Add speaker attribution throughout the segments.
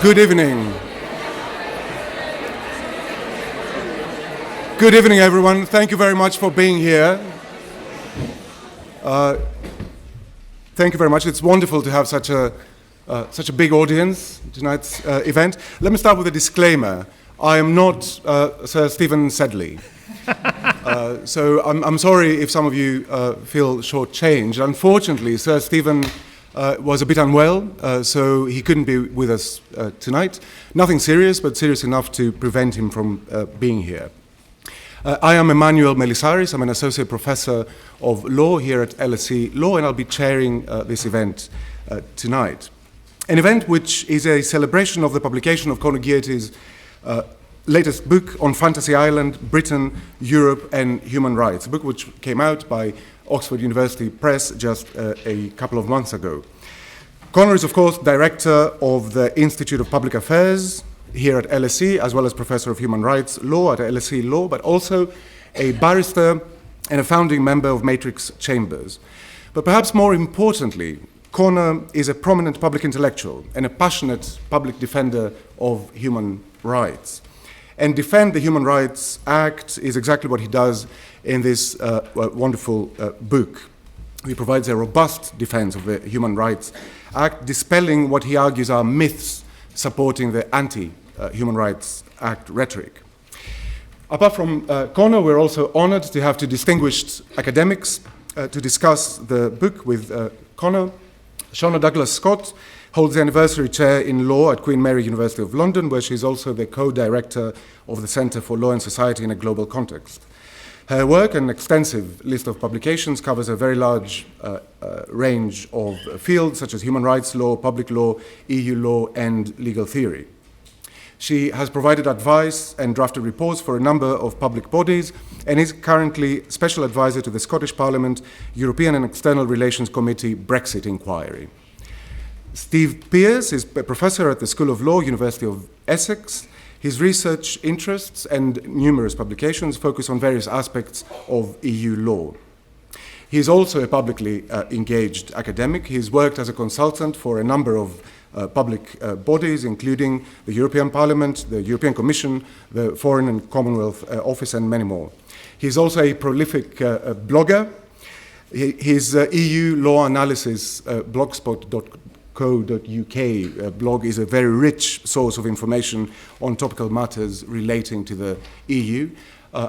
Speaker 1: Good evening. Good evening, everyone. Thank you very much for being here. Thank you very much. It's wonderful to have such a big audience tonight's event. Let me start with a disclaimer. I am not Sir Stephen Sedley. So I'm sorry if some of you feel shortchanged. Unfortunately, Sir Stephen was a bit unwell, so he couldn't be with us tonight. Nothing serious, but serious enough to prevent him from being here. I am Emmanuel Melissaris. I'm an associate professor of law here at LSE Law, and I'll be chairing this event tonight. An event which is a celebration of the publication of Conor Gearty's latest book on Fantasy Island, Britain, Europe, and Human Rights, a book which came out by Oxford University Press just a couple of months ago. Conor is, of course, director of the Institute of Public Affairs here at LSE, as well as professor of human rights law at LSE Law, but also a barrister and a founding member of Matrix Chambers. But perhaps more importantly, Conor is a prominent public intellectual and a passionate public defender of human rights. And Defend the Human Rights Act is exactly what he does in this wonderful book. He provides a robust defense of the Human Rights Act, dispelling what he argues are myths supporting the anti-Human Rights Act rhetoric. Apart from Conor, we're also honored to have two distinguished academics to discuss the book with Conor. Sionaidh Douglas-Scott holds the anniversary chair in law at Queen Mary University of London, where she's also the co-director of the Centre for Law and Society in a Global Context. Her work, an extensive list of publications, covers a very large range of fields such as human rights law, public law, EU law, and legal theory. She has provided advice and drafted reports for a number of public bodies and is currently Special Advisor to the Scottish Parliament European and External Relations Committee Brexit Inquiry. Steve Pearce is a professor at the School of Law, University of Essex. His research interests and numerous publications focus on various aspects of EU law. He is also a publicly engaged academic. He's worked as a consultant for a number of public bodies, including the European Parliament, the European Commission, the Foreign and Commonwealth Office, and many more. He's also a prolific blogger. His EU law analysis blogspot.co.uk blog is a very rich source of information on topical matters relating to the EU,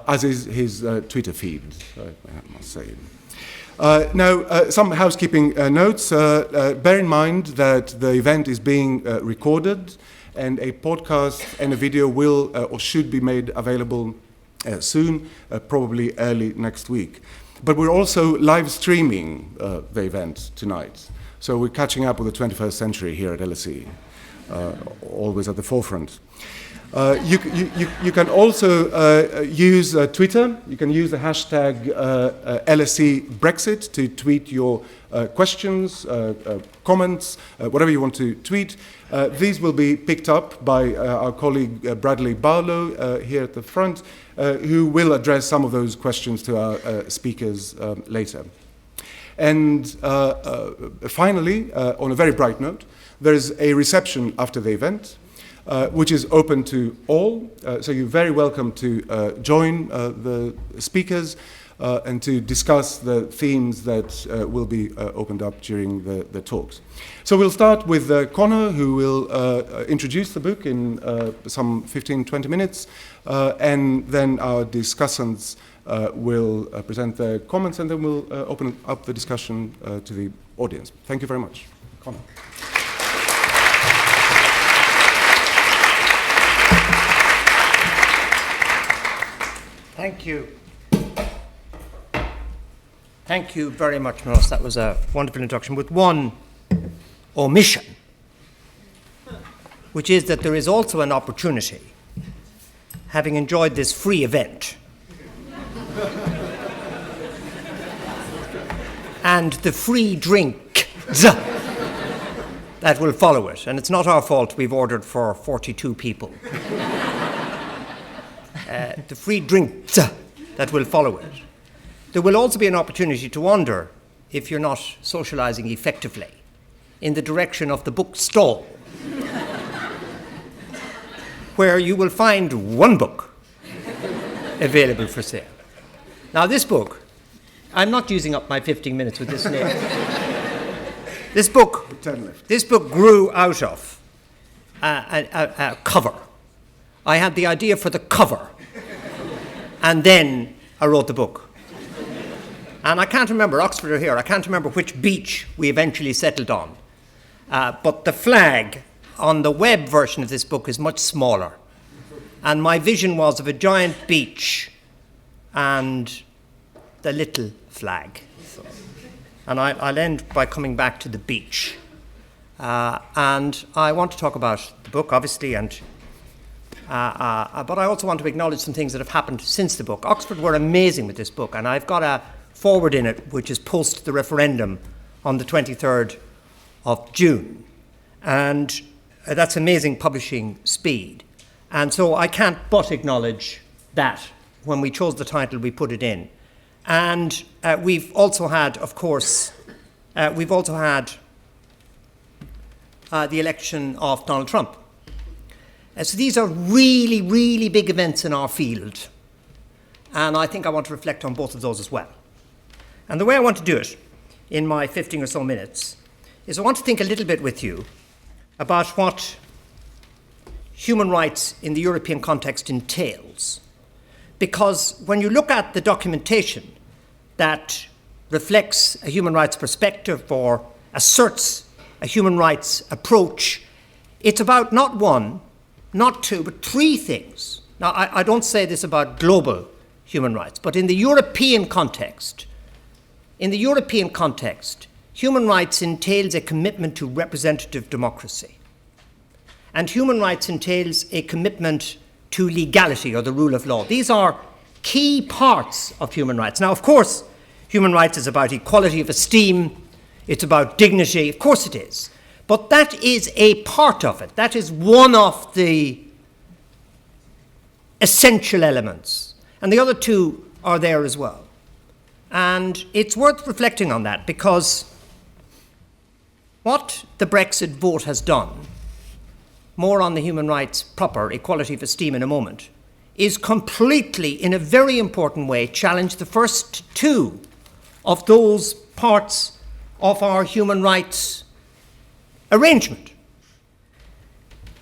Speaker 1: as is his Twitter feed, I must say. Now, some housekeeping notes. Bear in mind that the event is being recorded, and a podcast and a video will or should be made available soon, probably early next week. But we're also live streaming the event tonight. So we're catching up with the 21st century here at LSE, always at the forefront. You can also use Twitter. You can use the hashtag LSE Brexit to tweet your questions, comments, whatever you want to tweet. These will be picked up by our colleague Bradley Barlow here at the front, who will address some of those questions to our speakers later. And finally, on a very bright note, there is a reception after the event, which is open to all. So you're very welcome to join the speakers and to discuss the themes that will be opened up during the talks. So we'll start with Conor, who will introduce the book in some 15-20 minutes, and then our discussants will present their comments, and then we'll open up the discussion to the audience. Thank you very much. Conor.
Speaker 2: Thank you. Thank you very much, Melis. That was a wonderful introduction, with one omission, which is that there is also an opportunity, having enjoyed this free event, and the free drinks that will follow it. And it's not our fault we've ordered for 42 people. The free drinks that will follow it. There will also be an opportunity to wonder if you're not socializing effectively in the direction of the book stall where you will find one book available for sale. Now, this book, I'm not using up my 15 minutes with this name. This book grew out of a cover. I had the idea for the cover, and then I wrote the book. And I can't remember, Oxford are here, I can't remember which beach we eventually settled on. But the flag on the web version of this book is much smaller. And my vision was of a giant beach and the little flag. And I'll end by coming back to the beach. And I want to talk about the book, obviously, but I also want to acknowledge some things that have happened since the book. Oxford were amazing with this book, and I've got a forward in it which is post the referendum on the 23rd of June. And that's amazing publishing speed. And so I can't but acknowledge that. When we chose the title, we put it in. And we've also had, of course, the election of Donald Trump. So these are really, really big events in our field. And I think I want to reflect on both of those as well. And the way I want to do it in my 15 or so minutes is I want to think a little bit with you about what human rights in the European context entails. Because when you look at the documentation that reflects a human rights perspective or asserts a human rights approach, it's about not one, not two, but three things. Now, I don't say this about global human rights, but in the European context, human rights entails a commitment to representative democracy. And human rights entails a commitment to legality or the rule of law. These are key parts of human rights. Now, of course, human rights is about equality of esteem. It's about dignity. Of course it is. But that is a part of it. That is one of the essential elements. And the other two are there as well. And it's worth reflecting on that, because what the Brexit vote has done, more on the human rights proper, equality of esteem in a moment, is completely, in a very important way, challenge the first two of those parts of our human rights arrangement.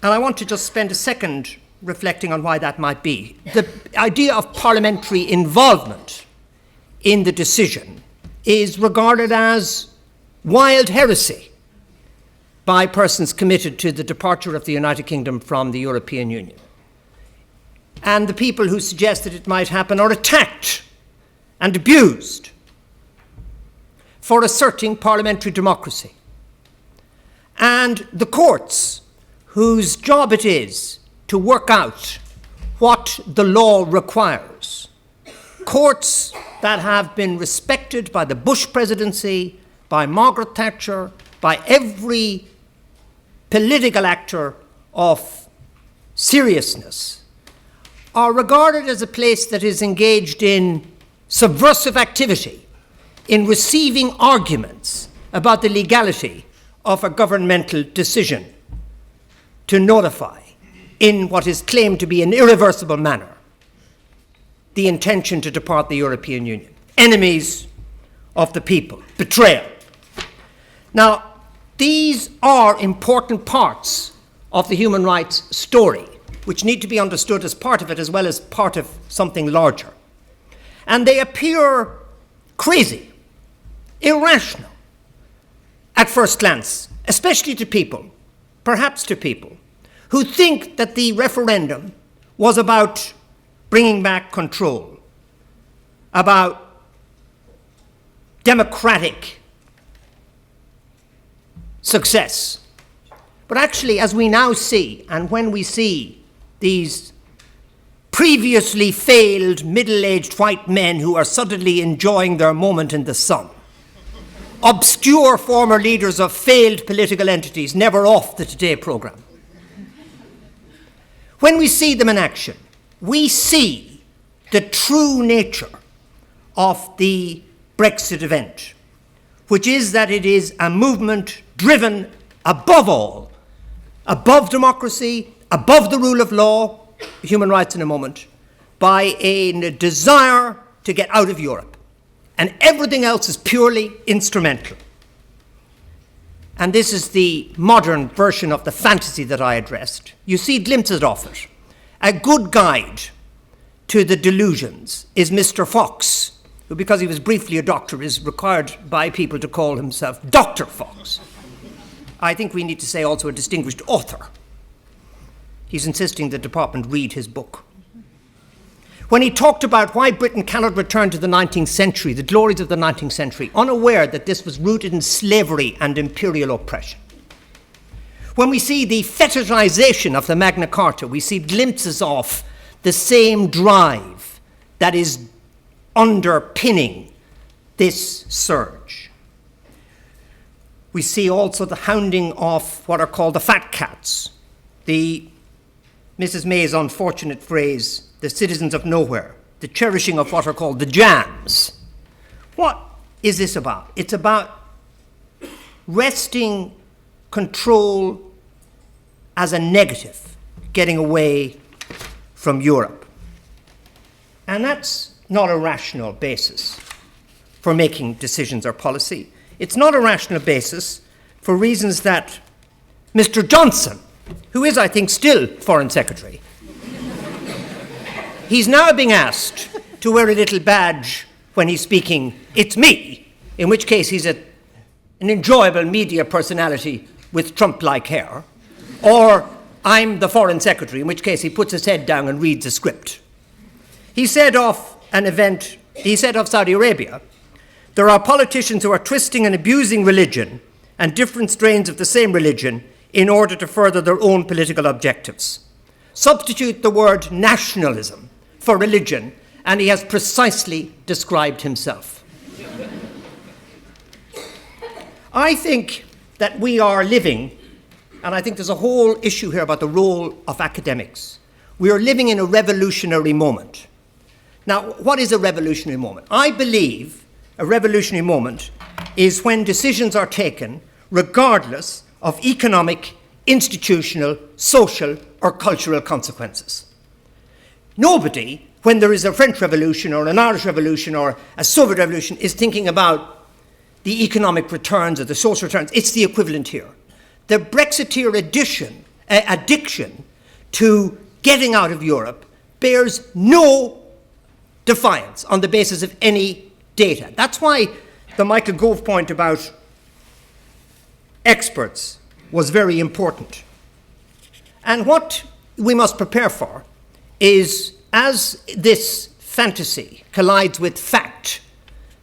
Speaker 2: And I want to just spend a second reflecting on why that might be. The idea of parliamentary involvement in the decision is regarded as wild heresy by persons committed to the departure of the United Kingdom from the European Union. And the people who suggest that it might happen are attacked and abused for asserting parliamentary democracy. And the courts, whose job it is to work out what the law requires, courts that have been respected by the Bush presidency, by Margaret Thatcher, by every political actor of seriousness, are regarded as a place that is engaged in subversive activity, in receiving arguments about the legality of a governmental decision to notify, in what is claimed to be an irreversible manner, the intention to depart the European Union. Enemies of the people. Betrayal. Now, these are important parts of the human rights story, which need to be understood as part of it as well as part of something larger. And they appear crazy, irrational, at first glance, especially to people, perhaps to people, who think that the referendum was about bringing back control, about democratic success. But actually, as we now see, and when we see these previously failed middle-aged white men who are suddenly enjoying their moment in the sun, obscure former leaders of failed political entities never off the Today programme, when we see them in action, we see the true nature of the Brexit event, which is that it is a movement driven above all, above democracy, above the rule of law, human rights in a moment, by a desire to get out of Europe. And everything else is purely instrumental. And this is the modern version of the fantasy that I addressed. You see glimpses of it. A good guide to the delusions is Mr. Fox, who, because he was briefly a doctor, is required by people to call himself Dr. Fox. I think we need to say also a distinguished author. He's insisting the department read his book. When he talked about why Britain cannot return to the 19th century, the glories of the 19th century, unaware that this was rooted in slavery and imperial oppression. When we see the fetishization of the Magna Carta, we see glimpses of the same drive that is underpinning this surge. We see also the hounding of what are called the fat cats, the Mrs. May's unfortunate phrase, the citizens of nowhere, the cherishing of what are called the jams. What is this about? It's about wresting control as a negative, getting away from Europe. And that's not a rational basis for making decisions or policy. It's not a rational basis for reasons that Mr. Johnson, who is, I think, still Foreign Secretary, he's now being asked to wear a little badge when he's speaking, "It's me," in which case he's an enjoyable media personality with Trump-like hair, or "I'm the Foreign Secretary," in which case he puts his head down and reads a script. He said of Saudi Arabia, "There are politicians who are twisting and abusing religion and different strains of the same religion in order to further their own political objectives. Substitute the word nationalism for religion, and he has precisely described himself." I think that we are living, and I think there's a whole issue here about the role of academics. We are living in a revolutionary moment. Now, what is a revolutionary moment? I believe a revolutionary moment is when decisions are taken regardless of economic, institutional, social, or cultural consequences. Nobody, when there is a French Revolution or an Irish Revolution or a Soviet Revolution, is thinking about the economic returns or the social returns. It's the equivalent here. The Brexiteer addiction to getting out of Europe bears no defiance on the basis of any data. That's why the Michael Gove point about experts was very important. And what we must prepare for is, as this fantasy collides with fact,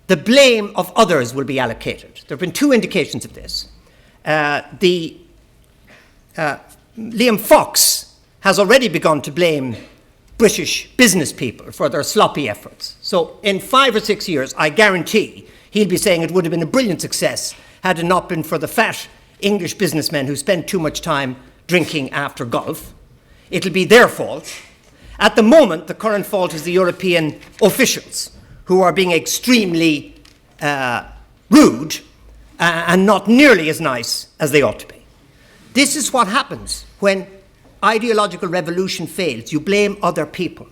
Speaker 2: the blame of others will be allocated. There have been two indications of this. Liam Fox has already begun to blame British business people for their sloppy efforts. So in 5 or 6 years, I guarantee he'll be saying it would have been a brilliant success had it not been for the fat English businessmen who spend too much time drinking after golf. It'll be their fault. At the moment, the current fault is the European officials, who are being extremely rude and not nearly as nice as they ought to be. This is what happens when ideological revolution fails. You blame other people.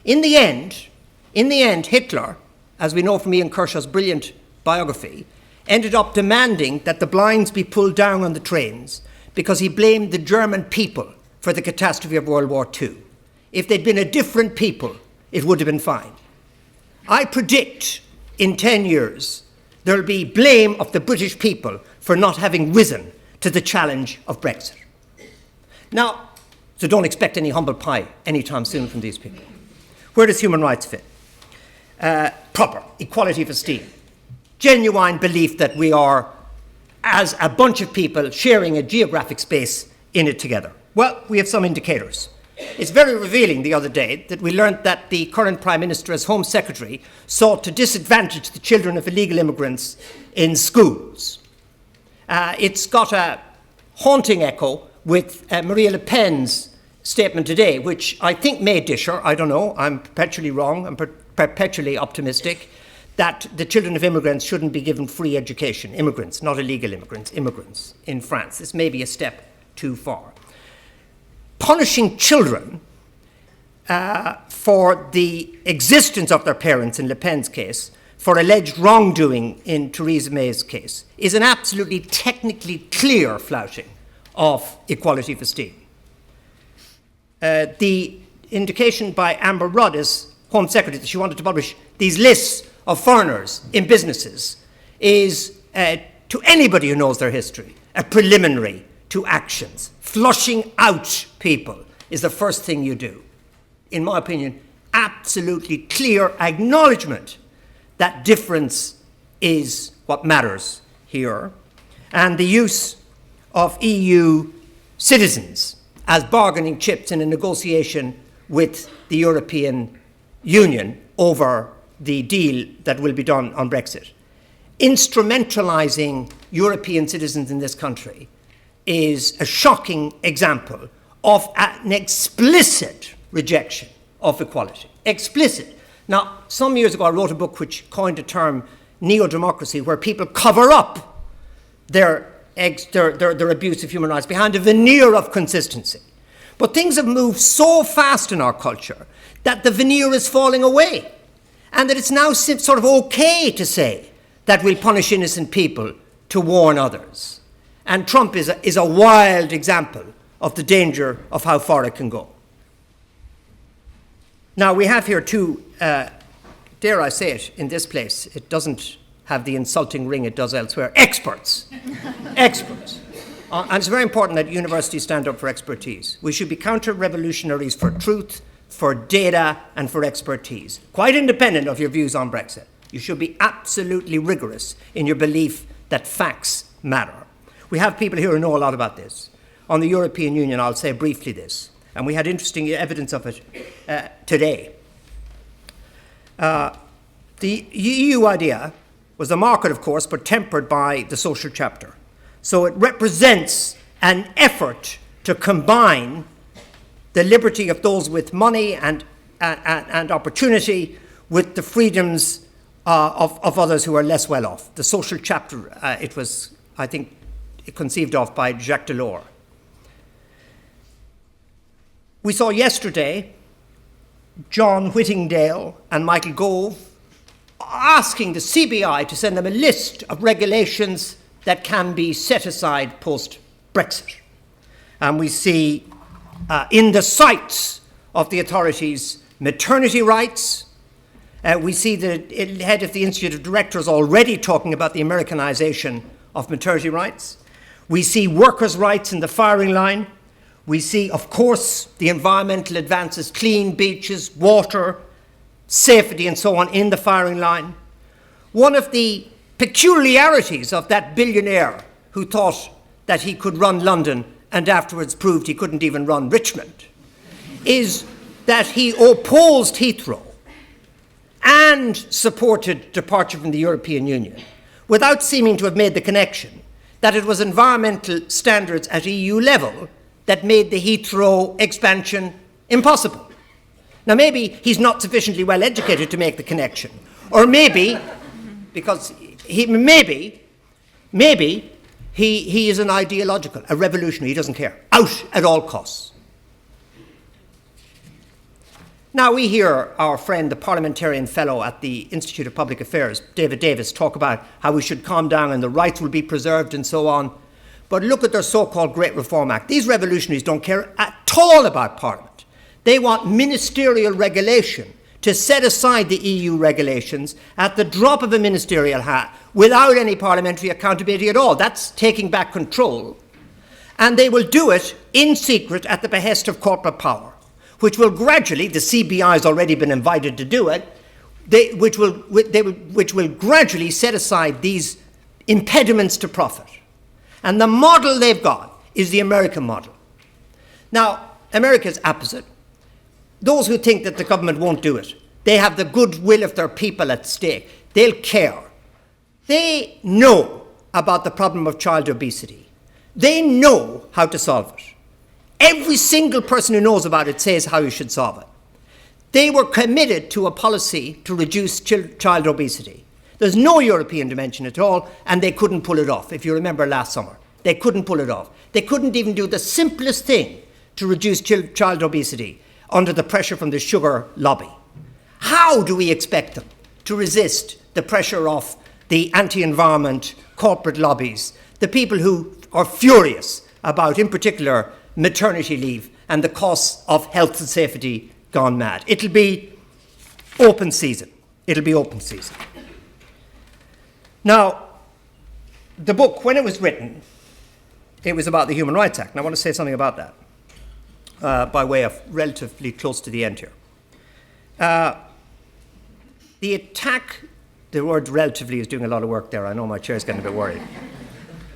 Speaker 2: In the end, Hitler, as we know from Ian Kershaw's brilliant biography, ended up demanding that the blinds be pulled down on the trains because he blamed the German people for the catastrophe of World War II. If they'd been a different people, it would have been fine. I predict in 10 years there'll be blame of the British people for not having risen to the challenge of Brexit. Now, so don't expect any humble pie anytime soon from these people. Where does human rights fit? Proper, equality of esteem. Genuine belief that we are, as a bunch of people, sharing a geographic space in it together. Well, we have some indicators. It's very revealing the other day that we learned that the current Prime Minister, as Home Secretary, sought to disadvantage the children of illegal immigrants in schools. It's got a haunting echo with Marie Le Pen's statement today, which I think may dish her. I don't know. I'm perpetually wrong. I'm perpetually optimistic that the children of immigrants shouldn't be given free education. Immigrants, not illegal immigrants, immigrants in France. This may be a step too far. punishing children for the existence of their parents in Le Pen's case, for alleged wrongdoing in Theresa May's case, is an absolutely technically clear flouting of equality of esteem. The indication by Amber Rudd as Home Secretary that she wanted to publish these lists of foreigners in businesses is, to anybody who knows their history, a preliminary to actions. Flushing out people is the first thing you do. In my opinion, absolutely clear acknowledgement that difference is what matters here. And the use of EU citizens as bargaining chips in a negotiation with the European Union over the deal that will be done on Brexit. Instrumentalizing European citizens in this country is a shocking example of an explicit rejection of equality. Explicit. Now, some years ago I wrote a book which coined a term, neo-democracy, where people cover up their abuse of human rights behind a veneer of consistency. But things have moved so fast in our culture that the veneer is falling away, and that it's now sort of okay to say that we'll punish innocent people to warn others. And Trump is a wild example of the danger of how far it can go. Now, we have here two, dare I say it, in this place, it doesn't have the insulting ring it does elsewhere, experts. Experts. And it's very important that universities stand up for expertise. We should be counter-revolutionaries for truth, for data, and for expertise, quite independent of your views on Brexit. You should be absolutely rigorous in your belief that facts matter. We have people here who know a lot about this. On the European Union, I'll say briefly this, and we had interesting evidence of it today. The EU idea was a market, of course, but tempered by the social chapter. So it represents an effort to combine the liberty of those with money and opportunity with the freedoms of others who are less well off. The social chapter, it was, I think, conceived of by Jacques Delors. We saw yesterday John Whittingdale and Michael Gove asking the CBI to send them a list of regulations that can be set aside post-Brexit. And we see in the sights of the authorities maternity rights. We see the head of the Institute of Directors already talking about the Americanization of maternity rights. We see workers' rights in the firing line. We see, of course, the environmental advances, clean beaches, water, safety, and so on in the firing line. One of the peculiarities of that billionaire who thought that he could run London and afterwards proved he couldn't even run Richmond is that he opposed Heathrow and supported departure from the European Union without seeming to have made the connection that it was environmental standards at EU level that made the Heathrow expansion impossible. Now, maybe he's not sufficiently well educated to make the connection, or maybe, because maybe he is an ideological, a revolutionary, he doesn't care, out at all costs. Now, we hear our friend, the parliamentarian fellow at the Institute of Public Affairs, David Davis, talk about how we should calm down and the rights will be preserved and so on. But look at their so-called Great Reform Act. These revolutionaries don't care at all about Parliament. They want ministerial regulation to set aside the EU regulations at the drop of a ministerial hat without any parliamentary accountability at all. That's taking back control. And they will do it in secret at the behest of corporate power, which will gradually, the CBI has already been invited to do it, which will gradually set aside these impediments to profit. And the model they've got is the American model. Now, America's opposite. Those who think that the government won't do it, they have the goodwill of their people at stake. They'll care. They know about the problem of child obesity. They know how to solve it. Every single person who knows about it says how you should solve it. They were committed to a policy to reduce child obesity. There's no European dimension at all, and they couldn't pull it off. If you remember last summer, they couldn't pull it off. They couldn't even do the simplest thing, to reduce child obesity under the pressure from the sugar lobby. How do we expect them to resist the pressure of the anti-environment corporate lobbies, the people who are furious about, in particular, maternity leave and the costs of health and safety gone mad? It'll be open season. It'll be open season. Now, the book, when it was written, it was about the Human Rights Act, and I want to say something about that by way of relatively close to the end here. The attack, the word relatively is doing a lot of work there. I know my chair's getting a bit worried.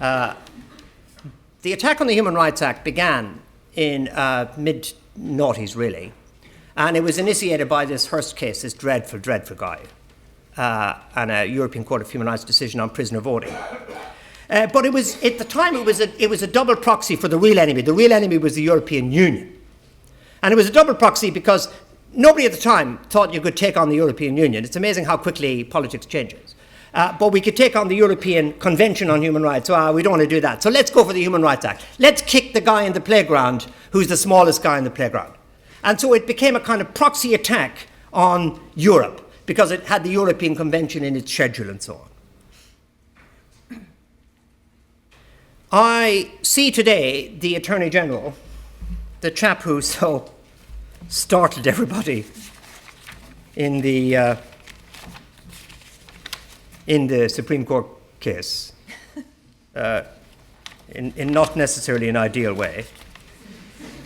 Speaker 2: The attack on the Human Rights Act began in mid-noughties, really, and it was initiated by this Hearst case, this dreadful, dreadful guy, and a European Court of Human Rights decision on prisoner voting. But it was, at the time, it was a double proxy for the real enemy. The real enemy was the European Union. And it was a double proxy because nobody at the time thought you could take on the European Union. It's amazing how quickly politics changes. But we could take on the European Convention on Human Rights. We don't want to do that. So let's go for the Human Rights Act. Let's kick the guy in the playground who's the smallest guy in the playground. And so it became a kind of proxy attack on Europe because it had the European Convention in its schedule and so on. I see today the Attorney General, the chap who so startled everybody in the Supreme Court case, in not necessarily an ideal way.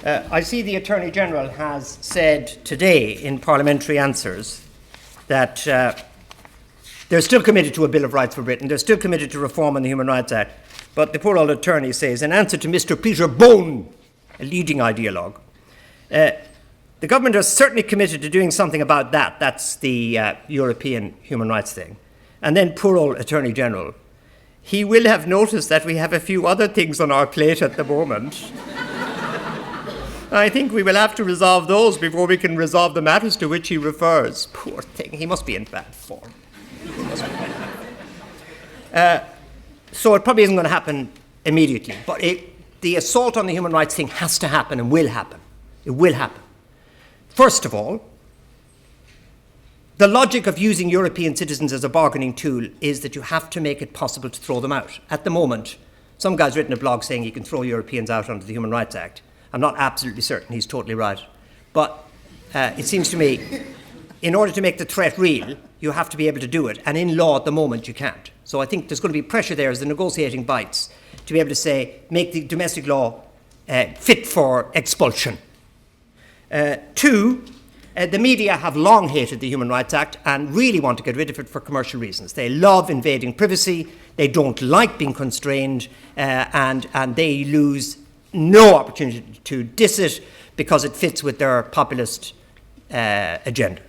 Speaker 2: I see the Attorney General has said today in parliamentary answers that they're still committed to a Bill of Rights for Britain, they're still committed to reform on the Human Rights Act, but the poor old attorney says, in answer to Mr. Peter Bone, a leading ideologue, the government is certainly committed to doing something about that. That's the European human rights thing. And then poor old Attorney General, he will have noticed that we have a few other things on our plate at the moment. I think we will have to resolve those before we can resolve the matters to which he refers. Poor thing, he must be in bad form. So it probably isn't going to happen immediately, but the assault on the human rights thing has to happen and will happen. It will happen. First of all, the logic of using European citizens as a bargaining tool is that you have to make it possible to throw them out. At the moment, some guy's written a blog saying you can throw Europeans out under the Human Rights Act. I'm not absolutely certain he's totally right. But it seems to me, in order to make the threat real, you have to be able to do it. And in law, at the moment, you can't. So I think there's going to be pressure there as the negotiating bites to be able to say, make the domestic law fit for expulsion. Two, the media have long hated the Human Rights Act and really want to get rid of it for commercial reasons. They love invading privacy, they don't like being constrained, and they lose no opportunity to diss it because it fits with their populist agenda.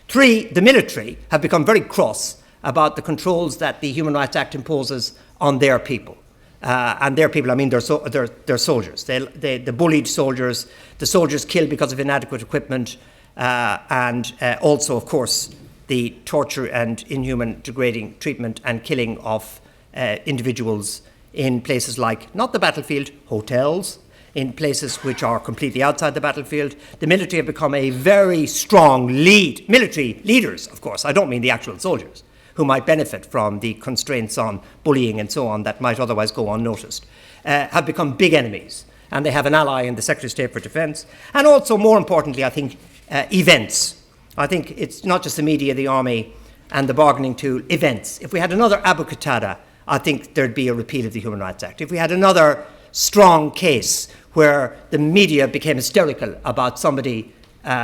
Speaker 2: Three, the military have become very cross about the controls that the Human Rights Act imposes on their people. And their people, I mean their soldiers. The bullied soldiers, the soldiers killed because of inadequate equipment, and also, of course, the torture and inhuman, degrading treatment and killing of individuals in places like, not the battlefield, hotels, in places which are completely outside the battlefield. The military have become a very strong military leaders, of course, I don't mean the actual soldiers, who might benefit from the constraints on bullying and so on that might otherwise go unnoticed, have become big enemies. And they have an ally in the Secretary of State for Defence. And also, more importantly, I think, events. I think it's not just the media, the army, and the bargaining tool, events. If we had another Abu Qatada, I think there'd be a repeal of the Human Rights Act. If we had another strong case where the media became hysterical about somebody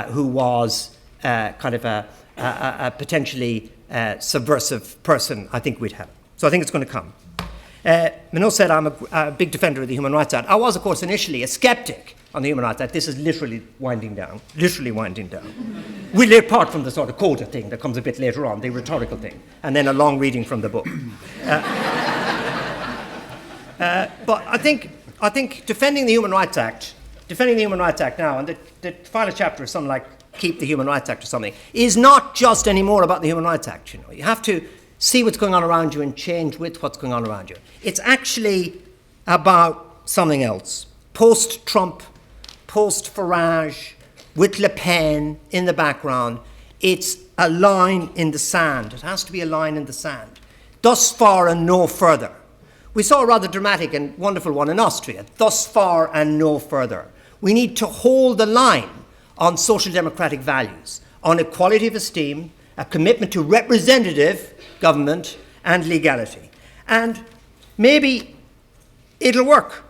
Speaker 2: who was kind of a potentially subversive person, I think we'd have it. So I think it's going to come. Minot said I'm a big defender of the Human Rights Act. I was, of course, initially a skeptic on the Human Rights Act. This is literally winding down. Really apart from the sort of quota thing that comes a bit later on, the rhetorical thing, and then a long reading from the book. But I think defending the Human Rights Act now, and the final chapter is something like Keep the Human Rights Act or something, is not just anymore about the Human Rights Act. You know, you have to see what's going on around you and change with what's going on around you. It's actually about something else. Post-Trump, post-Farage, with Le Pen in the background. It's a line in the sand. It has to be a line in the sand. Thus far and no further. We saw a rather dramatic and wonderful one in Austria. Thus far and no further. We need to hold the line on social democratic values, on equality of esteem, a commitment to representative government and legality. And maybe it'll work.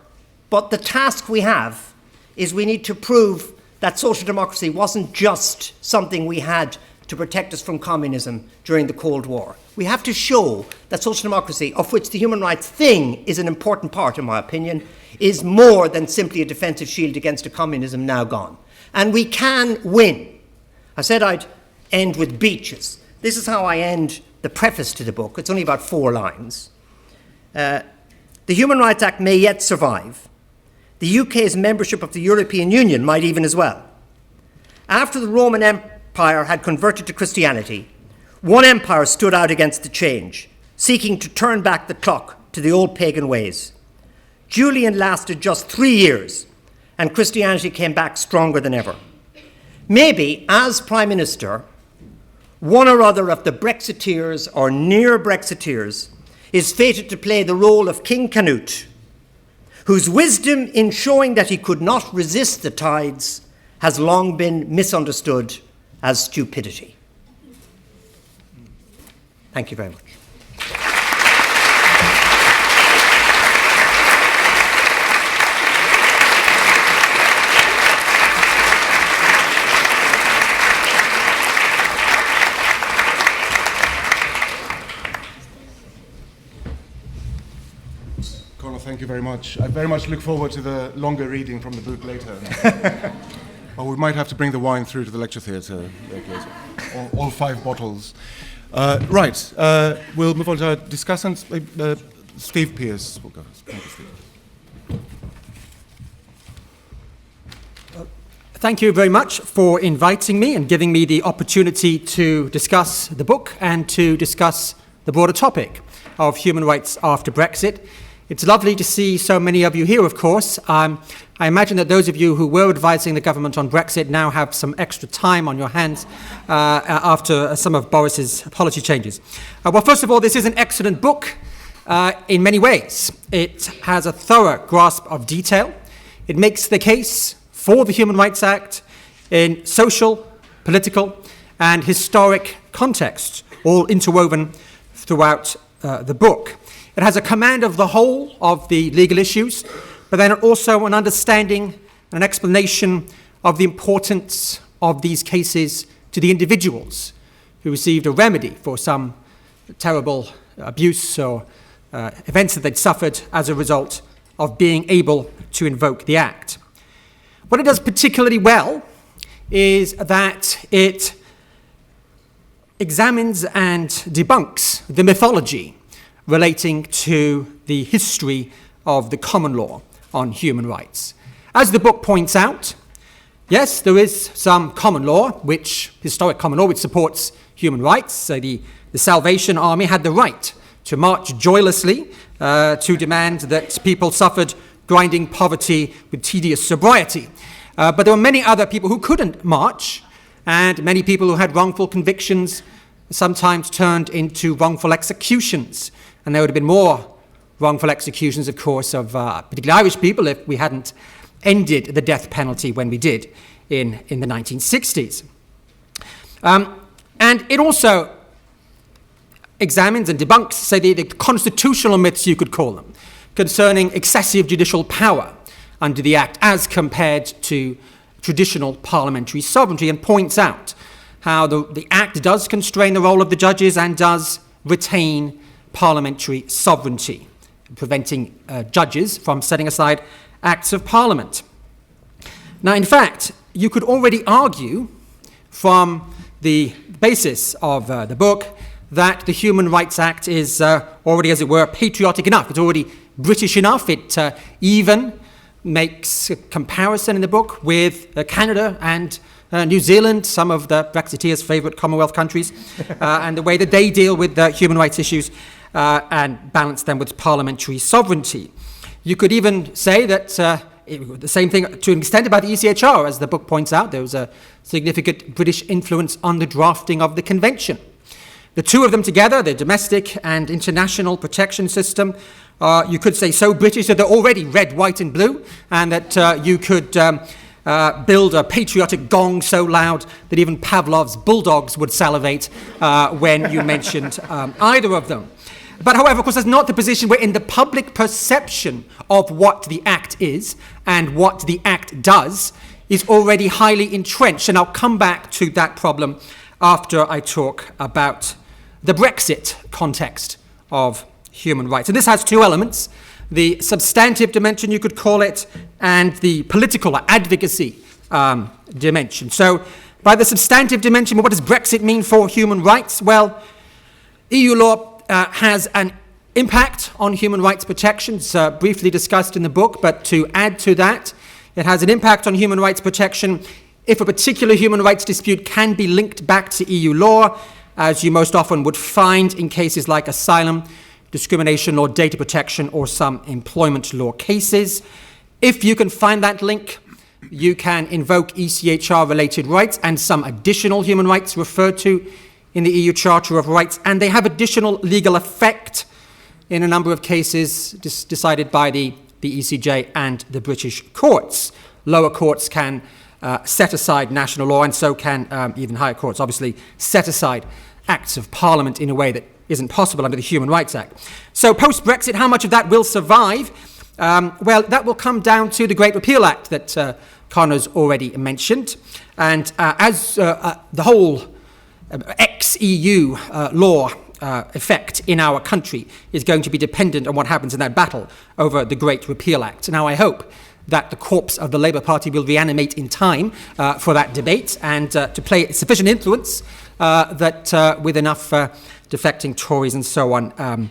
Speaker 2: But the task we have is we need to prove that social democracy wasn't just something we had to protect us from communism during the Cold War. We have to show that social democracy, of which the human rights thing is an important part, in my opinion, is more than simply a defensive shield against a communism now gone. And we can win. I said I'd end with beaches. This is how I end the preface to the book. It's only about 4 lines. The Human Rights Act may yet survive. The UK's membership of the European Union might even as well. After the Roman Empire had converted to Christianity, one empire stood out against the change, seeking to turn back the clock to the old pagan ways. Julian lasted just 3 years, and Christianity came back stronger than ever. Maybe, as Prime Minister, one or other of the Brexiteers or near Brexiteers is fated to play the role of King Canute, whose wisdom in showing that he could not resist the tides has long been misunderstood as stupidity. Thank you very much.
Speaker 1: Conor, thank you very much. I very much look forward to the longer reading from the book later. Well, we might have to bring the wine through to the lecture theatre later. All 5 bottles. Right, we'll move on to our discussants. Steve Pearce will go first. Thank you, Steve.
Speaker 3: Thank you very much for inviting me and giving me the opportunity to discuss the book and to discuss the broader topic of human rights after Brexit. It's lovely to see so many of you here, of course. I imagine that those of you who were advising the government on Brexit now have some extra time on your hands after some of Boris's policy changes. Well, first of all, this is an excellent book in many ways. It has a thorough grasp of detail. It makes the case for the Human Rights Act in social, political, and historic contexts, all interwoven throughout the book. It has a command of the whole of the legal issues, but then also an understanding and an explanation of the importance of these cases to the individuals who received a remedy for some terrible abuse or events that they'd suffered as a result of being able to invoke the Act. What it does particularly well is that it examines and debunks the mythology relating to the history of the common law on human rights. As the book points out, yes, there is some common law, historic common law, which supports human rights. So the Salvation Army had the right to march joylessly to demand that people suffered grinding poverty with tedious sobriety. But there were many other people who couldn't march, and many people who had wrongful convictions sometimes turned into wrongful executions. And there would have been more wrongful executions, of course, of particularly Irish people if we hadn't ended the death penalty when we did in the 1960s. And it also examines and debunks, say, the constitutional myths, you could call them, concerning excessive judicial power under the Act as compared to traditional parliamentary sovereignty, and points out how the Act does constrain the role of the judges and does retain parliamentary sovereignty, preventing judges from setting aside acts of parliament. Now, in fact, you could already argue from the basis of the book that the Human Rights Act is already, as it were, patriotic enough. It's already British enough. It even makes a comparison in the book with Canada and New Zealand, some of the Brexiteers' favourite Commonwealth countries, and the way that they deal with human rights issues and balance them with parliamentary sovereignty. You could even say that the same thing to an extent about the ECHR, as the book points out. There was a significant British influence on the drafting of the convention. The two of them together, the domestic and international protection system, you could say so British that they're already red, white and blue, and that you could build a patriotic gong so loud that even Pavlov's bulldogs would salivate when you mentioned either of them. But however, of course, that's not the position where in the public perception of what the Act is and what the Act does is already highly entrenched. And I'll come back to that problem after I talk about the Brexit context of human rights. And this has two elements: the substantive dimension, you could call it, and the political or advocacy dimension. So by the substantive dimension, what does Brexit mean for human rights? Well, EU law has an impact on human rights protections, briefly discussed in the book, but to add to that, it has an impact on human rights protection if a particular human rights dispute can be linked back to EU law, as you most often would find in cases like asylum, discrimination law, data protection, or some employment law cases. If you can find that link, you can invoke ECHR-related rights and some additional human rights referred to in the EU Charter of Rights, and they have additional legal effect in a number of cases decided by the ECJ and the British courts. Lower courts can set aside national law, and so can even higher courts, obviously, set aside acts of Parliament in a way that isn't possible under the Human Rights Act. So post-Brexit, how much of that will survive? Well, that will come down to the Great Repeal Act that Conor's already mentioned. And as the whole ex-EU law effect in our country is going to be dependent on what happens in that battle over the Great Repeal Act. Now, I hope that the corpse of the Labour Party will reanimate in time for that debate and to play sufficient influence that with enough defecting Tories and so on,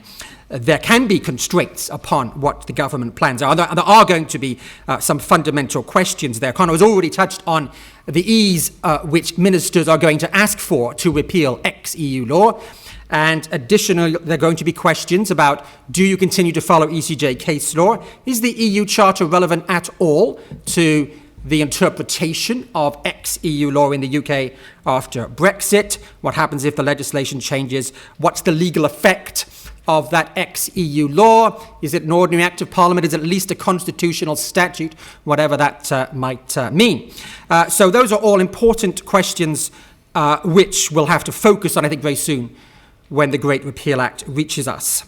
Speaker 3: there can be constraints upon what the government plans are. There are going to be some fundamental questions there. Conor has already touched on the ease which ministers are going to ask for to repeal ex-EU law. And additionally, there are going to be questions about, do you continue to follow ECJ case law? Is the EU Charter relevant at all to the interpretation of ex-EU law in the UK after Brexit? What happens if the legislation changes? What's the legal effect of that ex-EU law? Is it an ordinary act of Parliament? Is it at least a constitutional statute? Whatever that might mean. So those are all important questions which we'll have to focus on, I think, very soon when the Great Repeal Act reaches us.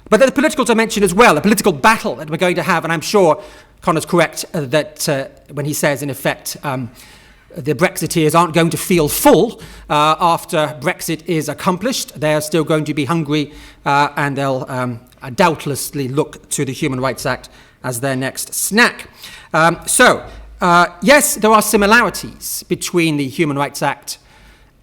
Speaker 3: But there's a political dimension as well, a political battle that we're going to have, and I'm sure Conor's correct that when he says, in effect, the Brexiteers aren't going to feel full after Brexit is accomplished. They're still going to be hungry, and they'll doubtlessly look to the Human Rights Act as their next snack. Yes, there are similarities between the Human Rights Act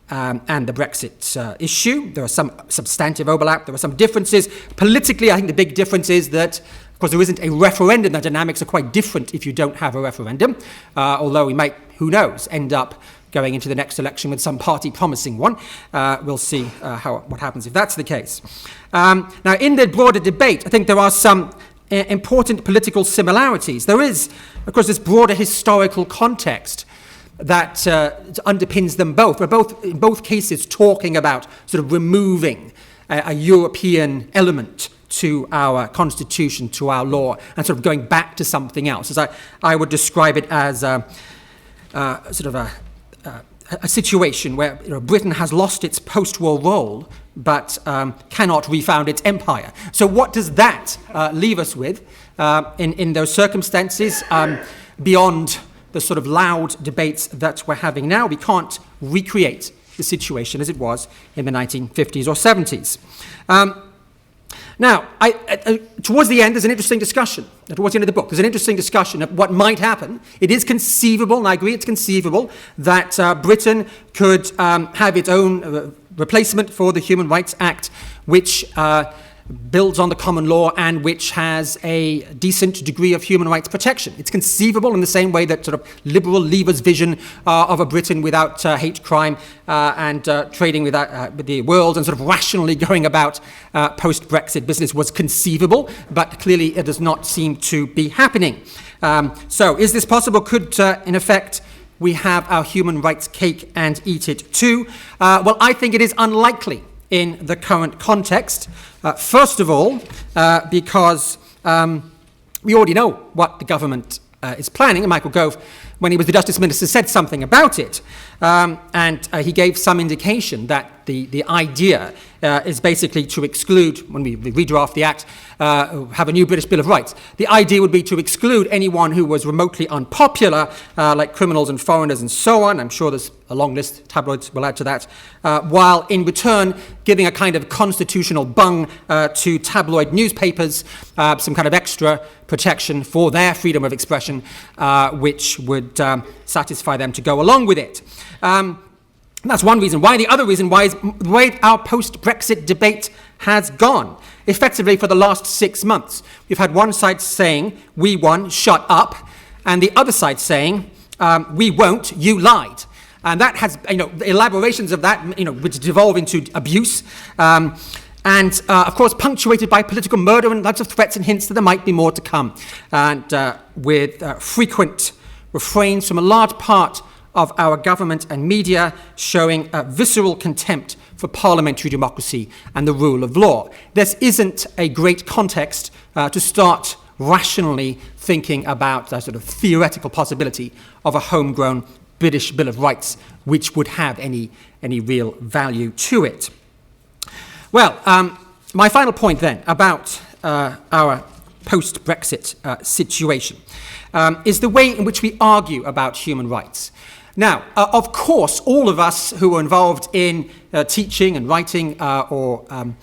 Speaker 3: and the Brexit issue. There are some substantive overlap. There are some differences. Politically, I think the big difference is that, of course, there isn't a referendum. The dynamics are quite different if you don't have a referendum, although we might, who knows, end up going into the next election with some party promising one. We'll see what happens if that's the case. Now, in the broader debate, I think there are some important political similarities. There is, of course, this broader historical context that underpins them both. We're both, in both cases, talking about sort of removing a European element to our constitution, to our law, and sort of going back to something else. As I would describe it as sort of a situation where Britain has lost its post-war role, but cannot refound its empire. So what does that leave us with in those circumstances beyond the sort of loud debates that we're having now? We can't recreate the situation as it was in the 1950s or 70s. Now, towards the end, there's an interesting discussion. Towards the end of the book, there's an interesting discussion of what might happen. It is conceivable, and I agree it's conceivable, that Britain could have its own replacement for the Human Rights Act, which builds on the common law and which has a decent degree of human rights protection. It's conceivable in the same way that sort of liberal Leaver's vision of a Britain without hate crime and trading with the world and sort of rationally going about post-Brexit business was conceivable, but clearly it does not seem to be happening. So is this possible? Could, in effect, we have our human rights cake and eat it too? Well, I think it is unlikely in the current context. First of all, because we already know what the government is planning, and Michael Gove, when he was the Justice Minister, said something about it, and he gave some indication that the idea is basically to exclude, when we redraft the Act, have a new British Bill of Rights. The idea would be to exclude anyone who was remotely unpopular, like criminals and foreigners and so on. I'm sure there's a long list, tabloids will add to that, while in return giving a kind of constitutional bung to tabloid newspapers, some kind of extra protection for their freedom of expression, which would satisfy them to go along with it. That's one reason why. The other reason why is the way our post-Brexit debate has gone. Effectively, for the last 6 months, we've had one side saying, we won, shut up, and the other side saying, we won't, you lied. And that has, elaborations of that, which devolve into abuse, and, of course, punctuated by political murder and lots of threats and hints that there might be more to come, and with frequent refrains from a large part of our government and media showing visceral contempt for parliamentary democracy and the rule of law. This isn't a great context to start rationally thinking about the sort of theoretical possibility of a homegrown British Bill of Rights which would have any real value to it. Well, my final point then about our post-Brexit situation is the way in which we argue about human rights. Now, of course, all of us who are involved in teaching and writing on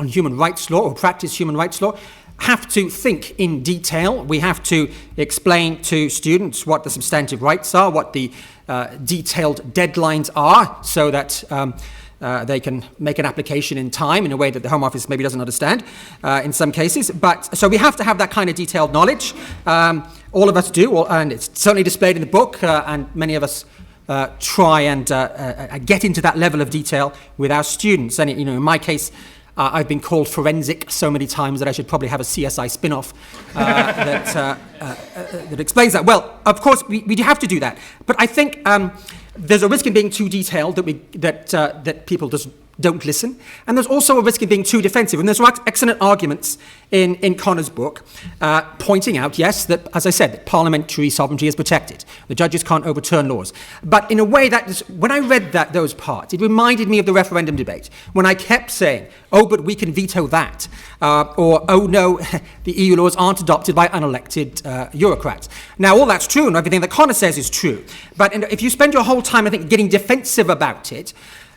Speaker 3: human rights law or practice human rights law have to think in detail. We have to explain to students what the substantive rights are, what the detailed deadlines are, so that they can make an application in time in a way that the Home Office maybe doesn't understand in some cases. But so we have to have that kind of detailed knowledge. All of us do, and it's certainly displayed in the book, and many of us try and get into that level of detail with our students. And in my case, I've been called forensic so many times that I should probably have a CSI spin-off that explains that. Well, of course, we have to do that. But I think there's a risk in being too detailed that people just don't listen. And there's also a risk in being too defensive. And there's excellent arguments in Conor's book pointing out, yes, that, as I said, that parliamentary sovereignty is protected. The judges can't overturn laws. But in a way when I read those parts, it reminded me of the referendum debate, when I kept saying, oh, but we can veto that. Or, oh, no, the EU laws aren't adopted by unelected bureaucrats. Now, all that's true, and everything that Conor says is true. But if you spend your whole time, I think, getting defensive about it,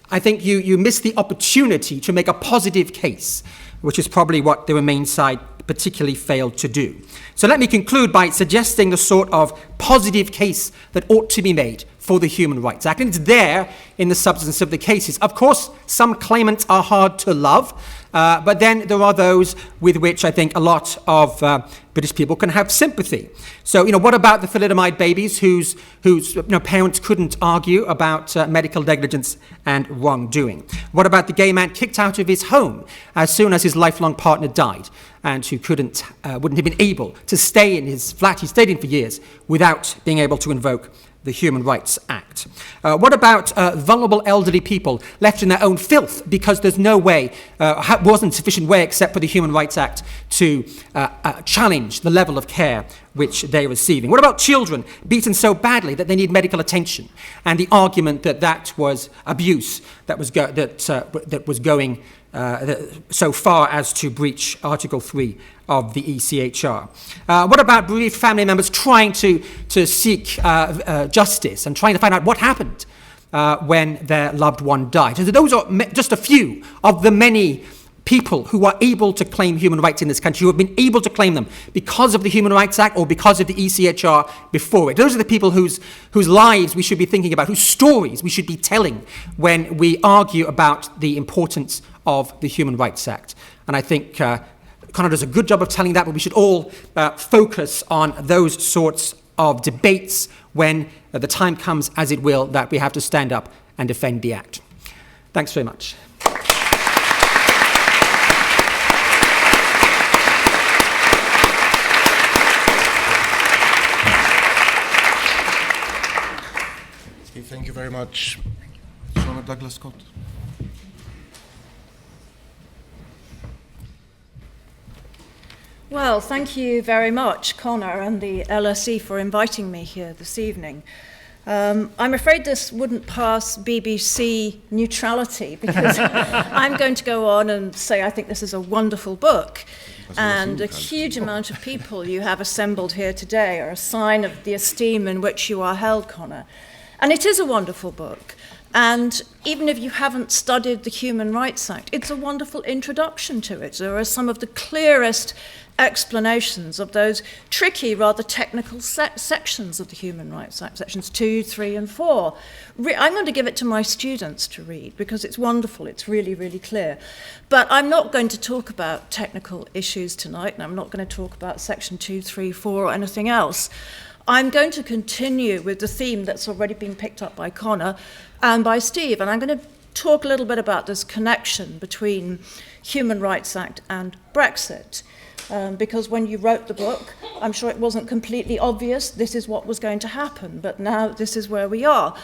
Speaker 3: I think you miss the opportunity to make a positive case, which is probably what the Remain side particularly failed to do. So let me conclude by suggesting the sort of positive case that ought to be made for the Human Rights Act. And it's there in the substance of the cases. Of course, some claimants are hard to love, but then there are those with which I think a lot of British people can have sympathy. So, what about the thalidomide babies whose parents couldn't argue about medical negligence and wrongdoing? What about the gay man kicked out of his home as soon as his lifelong partner died, and who wouldn't have been able to stay in his flat he stayed in for years without being able to invoke the Human Rights Act? What about vulnerable elderly people left in their own filth because there's no way, wasn't sufficient way except for the Human Rights Act to challenge the level of care which they're receiving? What about children beaten so badly that they need medical attention, and the argument that was abuse that was going so far as to breach Article 3 of the ECHR? What about bereaved family members trying to seek justice and trying to find out what happened when their loved one died? So those are just a few of the many people who are able to claim human rights in this country, who have been able to claim them because of the Human Rights Act or because of the ECHR before it. Those are the people whose lives we should be thinking about, whose stories we should be telling when we argue about the importance of the Human Rights Act. And I think Conor does a good job of telling that, but we should all focus on those sorts of debates when the time comes, as it will, that we have to stand up and defend the Act. Thanks very much.
Speaker 1: Thank you very much. Sionaidh Douglas-Scott.
Speaker 4: Well, thank you very much, Conor and the LSE, for inviting me here this evening. I'm afraid this wouldn't pass BBC neutrality because I'm going to go on and say I think this is a wonderful book. And a huge amount of people you have assembled here today are a sign of the esteem in which you are held, Conor. And it is a wonderful book. And even if you haven't studied the Human Rights Act, it's a wonderful introduction to it. There are some of the clearest explanations of those tricky, rather technical sections of the Human Rights Act, sections 2, 3, and 4. I'm going to give it to my students to read because it's wonderful. It's really, really clear. But I'm not going to talk about technical issues tonight, and I'm not going to talk about section 2, 3, 4, or anything else. I'm going to continue with the theme that's already been picked up by Conor and by Steve, and I'm going to talk a little bit about this connection between Human Rights Act and Brexit. Because when you wrote the book, I'm sure it wasn't completely obvious this is what was going to happen, but now this is where we are.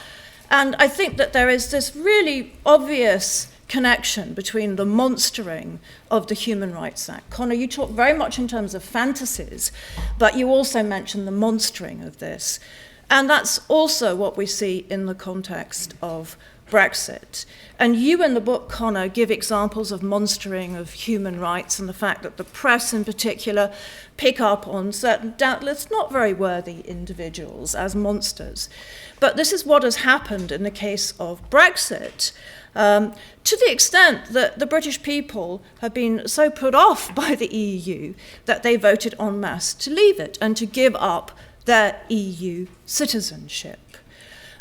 Speaker 4: And I think that there is this really obvious connection between the monstering of the Human Rights Act. Conor, you talk very much in terms of fantasies, but you also mention the monstering of this. And that's also what we see in the context of Brexit. And you in the book, Conor, give examples of monstering of human rights and the fact that the press in particular pick up on certain doubtless not very worthy individuals as monsters. But this is what has happened in the case of Brexit, to the extent that the British people have been so put off by the EU that they voted en masse to leave it and to give up their EU citizenship.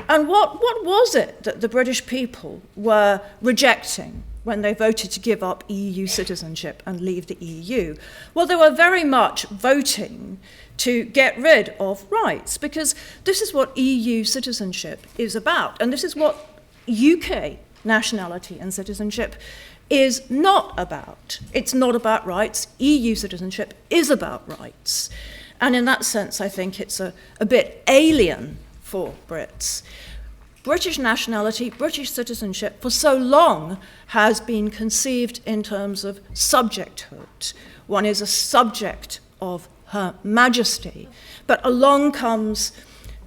Speaker 4: And what was it that the British people were rejecting when they voted to give up EU citizenship and leave the EU? Well, they were very much voting to get rid of rights, because this is what EU citizenship is about, and this is what UK nationality and citizenship is not about. It's not about rights. EU citizenship is about rights. And in that sense, I think it's a bit alien for Brits. British nationality, British citizenship, for so long has been conceived in terms of subjecthood. One is a subject of Her Majesty. But along comes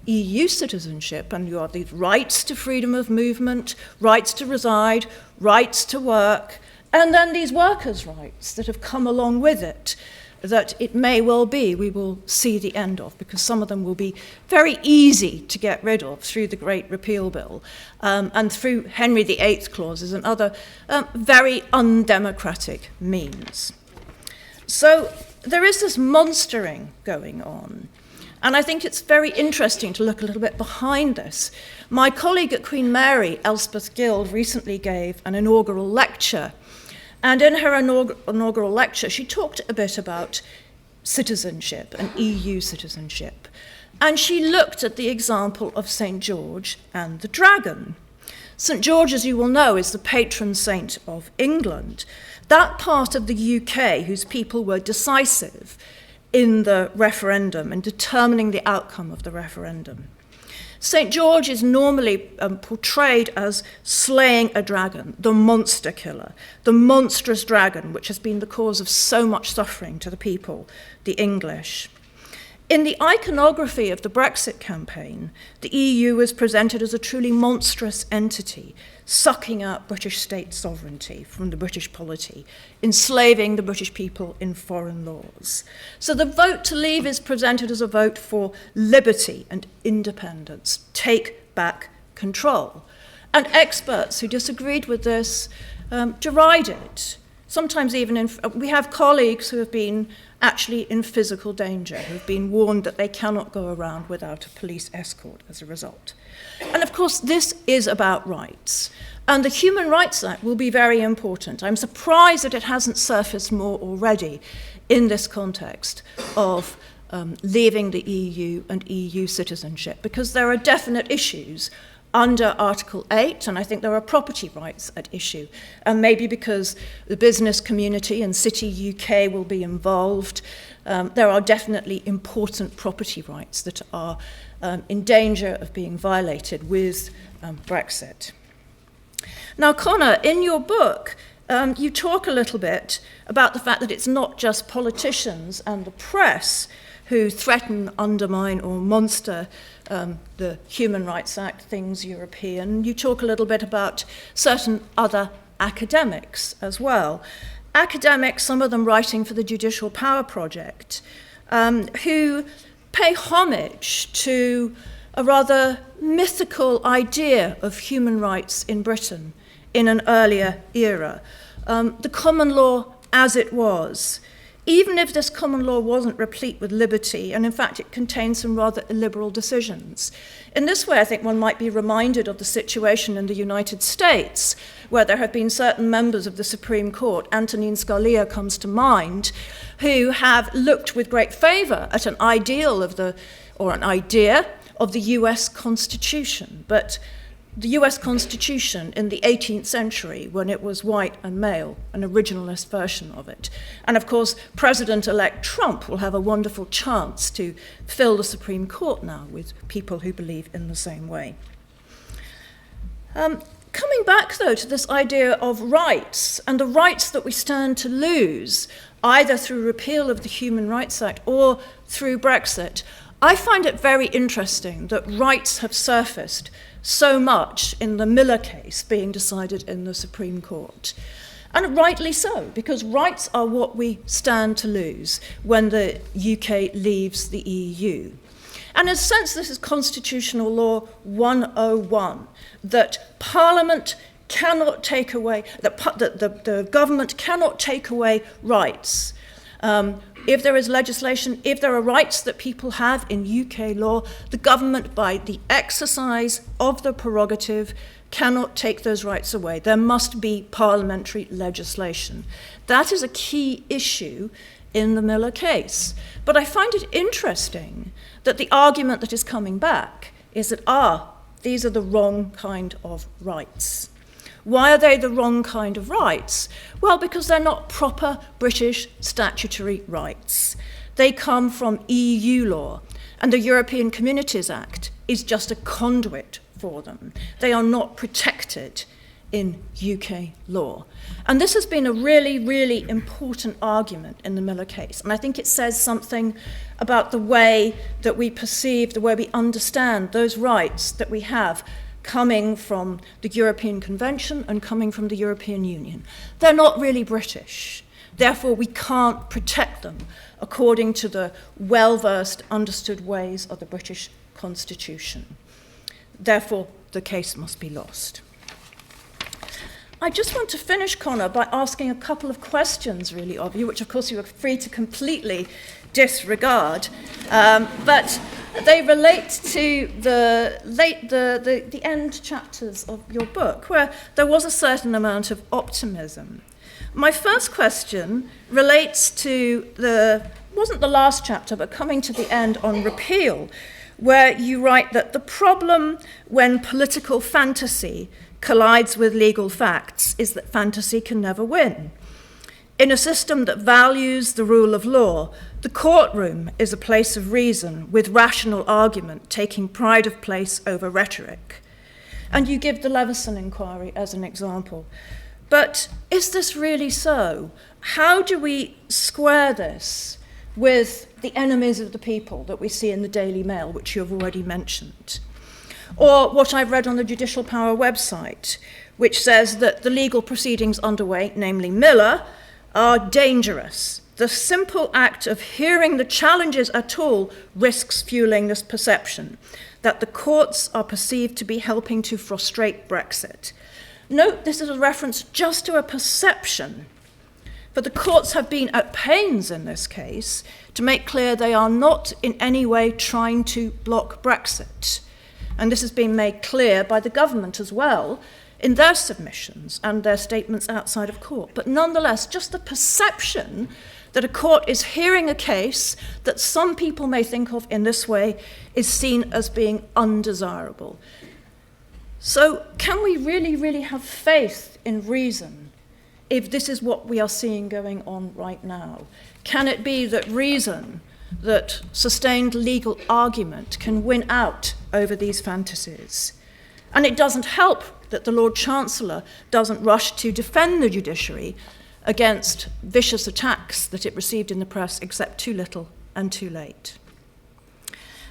Speaker 4: EU citizenship, and you have these rights to freedom of movement, rights to reside, rights to work, and then these workers' rights that have come along with it, that it may well be we will see the end of, because some of them will be very easy to get rid of through the Great Repeal Bill and through Henry VIII clauses and other very undemocratic means. So there is this monstering going on. And I think it's very interesting to look a little bit behind this. My colleague at Queen Mary, Elspeth Guild, recently gave an inaugural lecture. And in her inaugural lecture, she talked a bit about citizenship and EU citizenship. And she looked at the example of St. George and the dragon. St. George, as you will know, is the patron saint of England. That part of the UK whose people were decisive in the referendum and determining the outcome of the referendum. St. George is normally portrayed as slaying a dragon, the monster killer, the monstrous dragon, which has been the cause of so much suffering to the people, the English. In the iconography of the Brexit campaign, the EU was presented as a truly monstrous entity, sucking out British state sovereignty from the British polity, enslaving the British people in foreign laws. So the vote to leave is presented as a vote for liberty and independence, take back control. And experts who disagreed with this derided Sometimes even we have colleagues who have been actually in physical danger, who have been warned that they cannot go around without a police escort as a result. And of course, this is about rights. And the Human Rights Act will be very important. I'm surprised that it hasn't surfaced more already in this context of leaving the EU and EU citizenship, because there are definite issues under Article 8, and I think there are property rights at issue. And maybe because the business community and City UK will be involved, there are definitely important property rights that are in danger of being violated with Brexit. Now, Conor, in your book, you talk a little bit about the fact that it's not just politicians and the press who threaten, undermine, or monster the Human Rights Act, things European. You talk a little bit about certain other academics as well. Academics, some of them writing for the Judicial Power Project, who pay homage to a rather mythical idea of human rights in Britain in an earlier era. The common law as it was, even if this common law wasn't replete with liberty, and in fact it contained some rather illiberal decisions. In this way, I think one might be reminded of the situation in the United States, where there have been certain members of the Supreme Court, Antonin Scalia comes to mind, who have looked with great favour at an ideal of an idea of the US Constitution. But the US Constitution in the 18th century, when it was white and male, an originalist version of it. And of course, President-elect Trump will have a wonderful chance to fill the Supreme Court now with people who believe in the same way. Coming back, though, to this idea of rights and the rights that we stand to lose, either through repeal of the Human Rights Act or through Brexit, I find it very interesting that rights have surfaced so much in the Miller case being decided in the Supreme Court. And rightly so, because rights are what we stand to lose when the UK leaves the EU. And in a sense, this is Constitutional Law 101, that Parliament cannot take away, that the government cannot take away rights. If there is legislation, if there are rights that people have in UK law, the government, by the exercise of the prerogative, cannot take those rights away. There must be parliamentary legislation. That is a key issue in the Miller case. But I find it interesting that the argument that is coming back is that, these are the wrong kind of rights. Why are they the wrong kind of rights? Well, because they're not proper British statutory rights. They come from EU law, and the European Communities Act is just a conduit for them. They are not protected in UK law. And this has been a really, really important argument in the Miller case. And I think it says something about the way that we perceive, the way we understand those rights that we have coming from the European Convention and coming from the European Union. They're not really British. Therefore, we can't protect them according to the well-versed, understood ways of the British Constitution. Therefore, the case must be lost. I just want to finish, Conor, by asking a couple of questions, really, of you, which, of course, you are free to completely disregard, but they relate to the end chapters of your book, where there was a certain amount of optimism. My first question relates to wasn't the last chapter, but coming to the end on repeal, where you write that the problem when political fantasy collides with legal facts is that fantasy can never win. In a system that values the rule of law, the courtroom is a place of reason, with rational argument taking pride of place over rhetoric. And you give the Leveson inquiry as an example. But is this really so? How do we square this with the enemies of the people that we see in the Daily Mail, which you have already mentioned? Or what I've read on the Judicial Power website, which says that the legal proceedings underway, namely Miller, are dangerous. The simple act of hearing the challenges at all risks fueling this perception that the courts are perceived to be helping to frustrate Brexit. Note, this is a reference just to a perception But the courts have been at pains in this case to make clear they are not in any way trying to block Brexit. And this has been made clear by the government as well in their submissions and their statements outside of court. But nonetheless, just the perception that a court is hearing a case that some people may think of in this way is seen as being undesirable. So can we really, really have faith in reason if this is what we are seeing going on right now? Can it be that reason, that sustained legal argument can win out over these fantasies? And it doesn't help that the Lord Chancellor doesn't rush to defend the judiciary against vicious attacks that it received in the press, except too little and too late.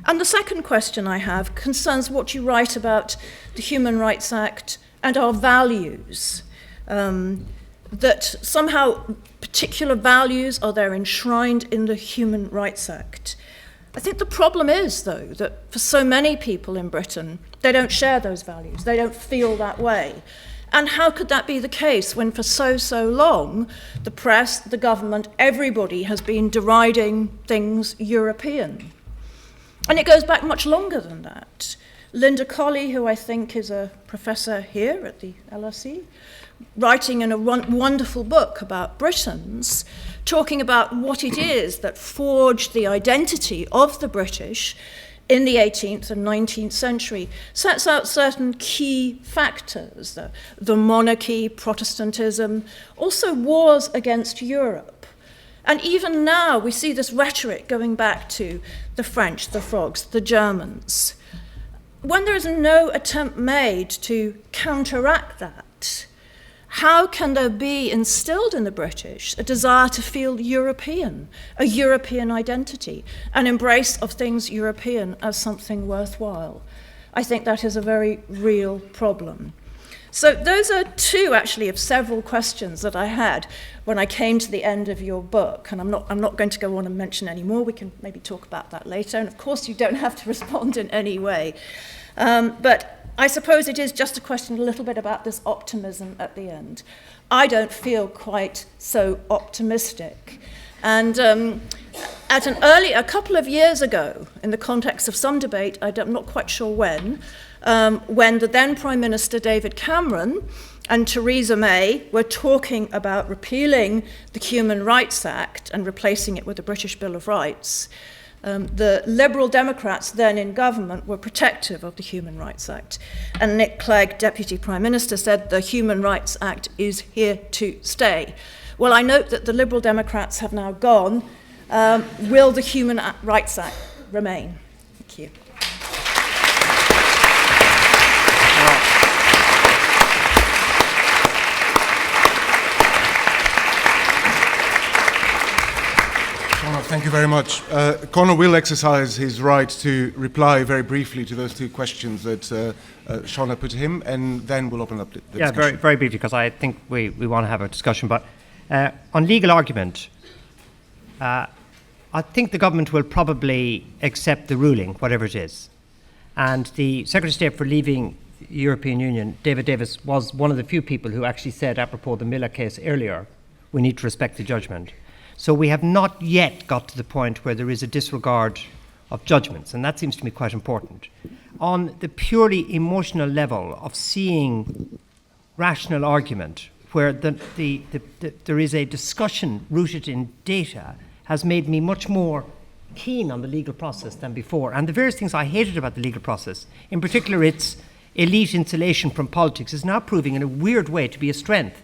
Speaker 4: And the second question I have concerns what you write about the Human Rights Act and our values, that somehow particular values are there enshrined in the Human Rights Act. I think the problem is, though, that for so many people in Britain, they don't share those values. They don't feel that way. And how could that be the case when for so long the press, the government, everybody has been deriding things European? And it goes back much longer than that. Linda Colley, who I think is a professor here at the LSE, writing in a wonderful book about Britons, talking about what it is that forged the identity of the British in the 18th and 19th century, sets out certain key factors, the monarchy, Protestantism, also wars against Europe. And even now we see this rhetoric going back to the French, the Frogs, the Germans. When there is no attempt made to counteract that, how can there be instilled in the British a desire to feel European, a European identity, an embrace of things European as something worthwhile? I think that is a very real problem. So those are two, actually, of several questions that I had when I came to the end of your book. And I'm not going to go on and mention any more. We can maybe talk about that later. And of course, you don't have to respond in any way. But I suppose it is just a question a little bit about this optimism at the end. I don't feel quite so optimistic. And a couple of years ago, in the context of some debate, I'm not quite sure when the then Prime Minister David Cameron and Theresa May were talking about repealing the Human Rights Act and replacing it with the British Bill of Rights, the Liberal Democrats then in government were protective of the Human Rights Act. And Nick Clegg, Deputy Prime Minister, said the Human Rights Act is here to stay. Well, I note that the Liberal Democrats have now gone. Will the Human Rights Act remain? Thank you.
Speaker 1: Thank you very much. Conor will exercise his right to reply very briefly to those two questions that Sionaidh put to him, and then we'll open up the discussion.
Speaker 2: Very, very briefly, because I think we want to have a discussion. But on legal argument, I think the government will probably accept the ruling, whatever it is. And the Secretary of State for leaving the European Union, David Davis, was one of the few people who actually said, apropos the Miller case earlier, we need to respect the judgment. So we have not yet got to the point where there is a disregard of judgments, and that seems to me quite important. On the purely emotional level of seeing rational argument, where there is a discussion rooted in data, has made me much more keen on the legal process than before. And the various things I hated about the legal process, in particular its elite insulation from politics, is now proving in a weird way to be a strength.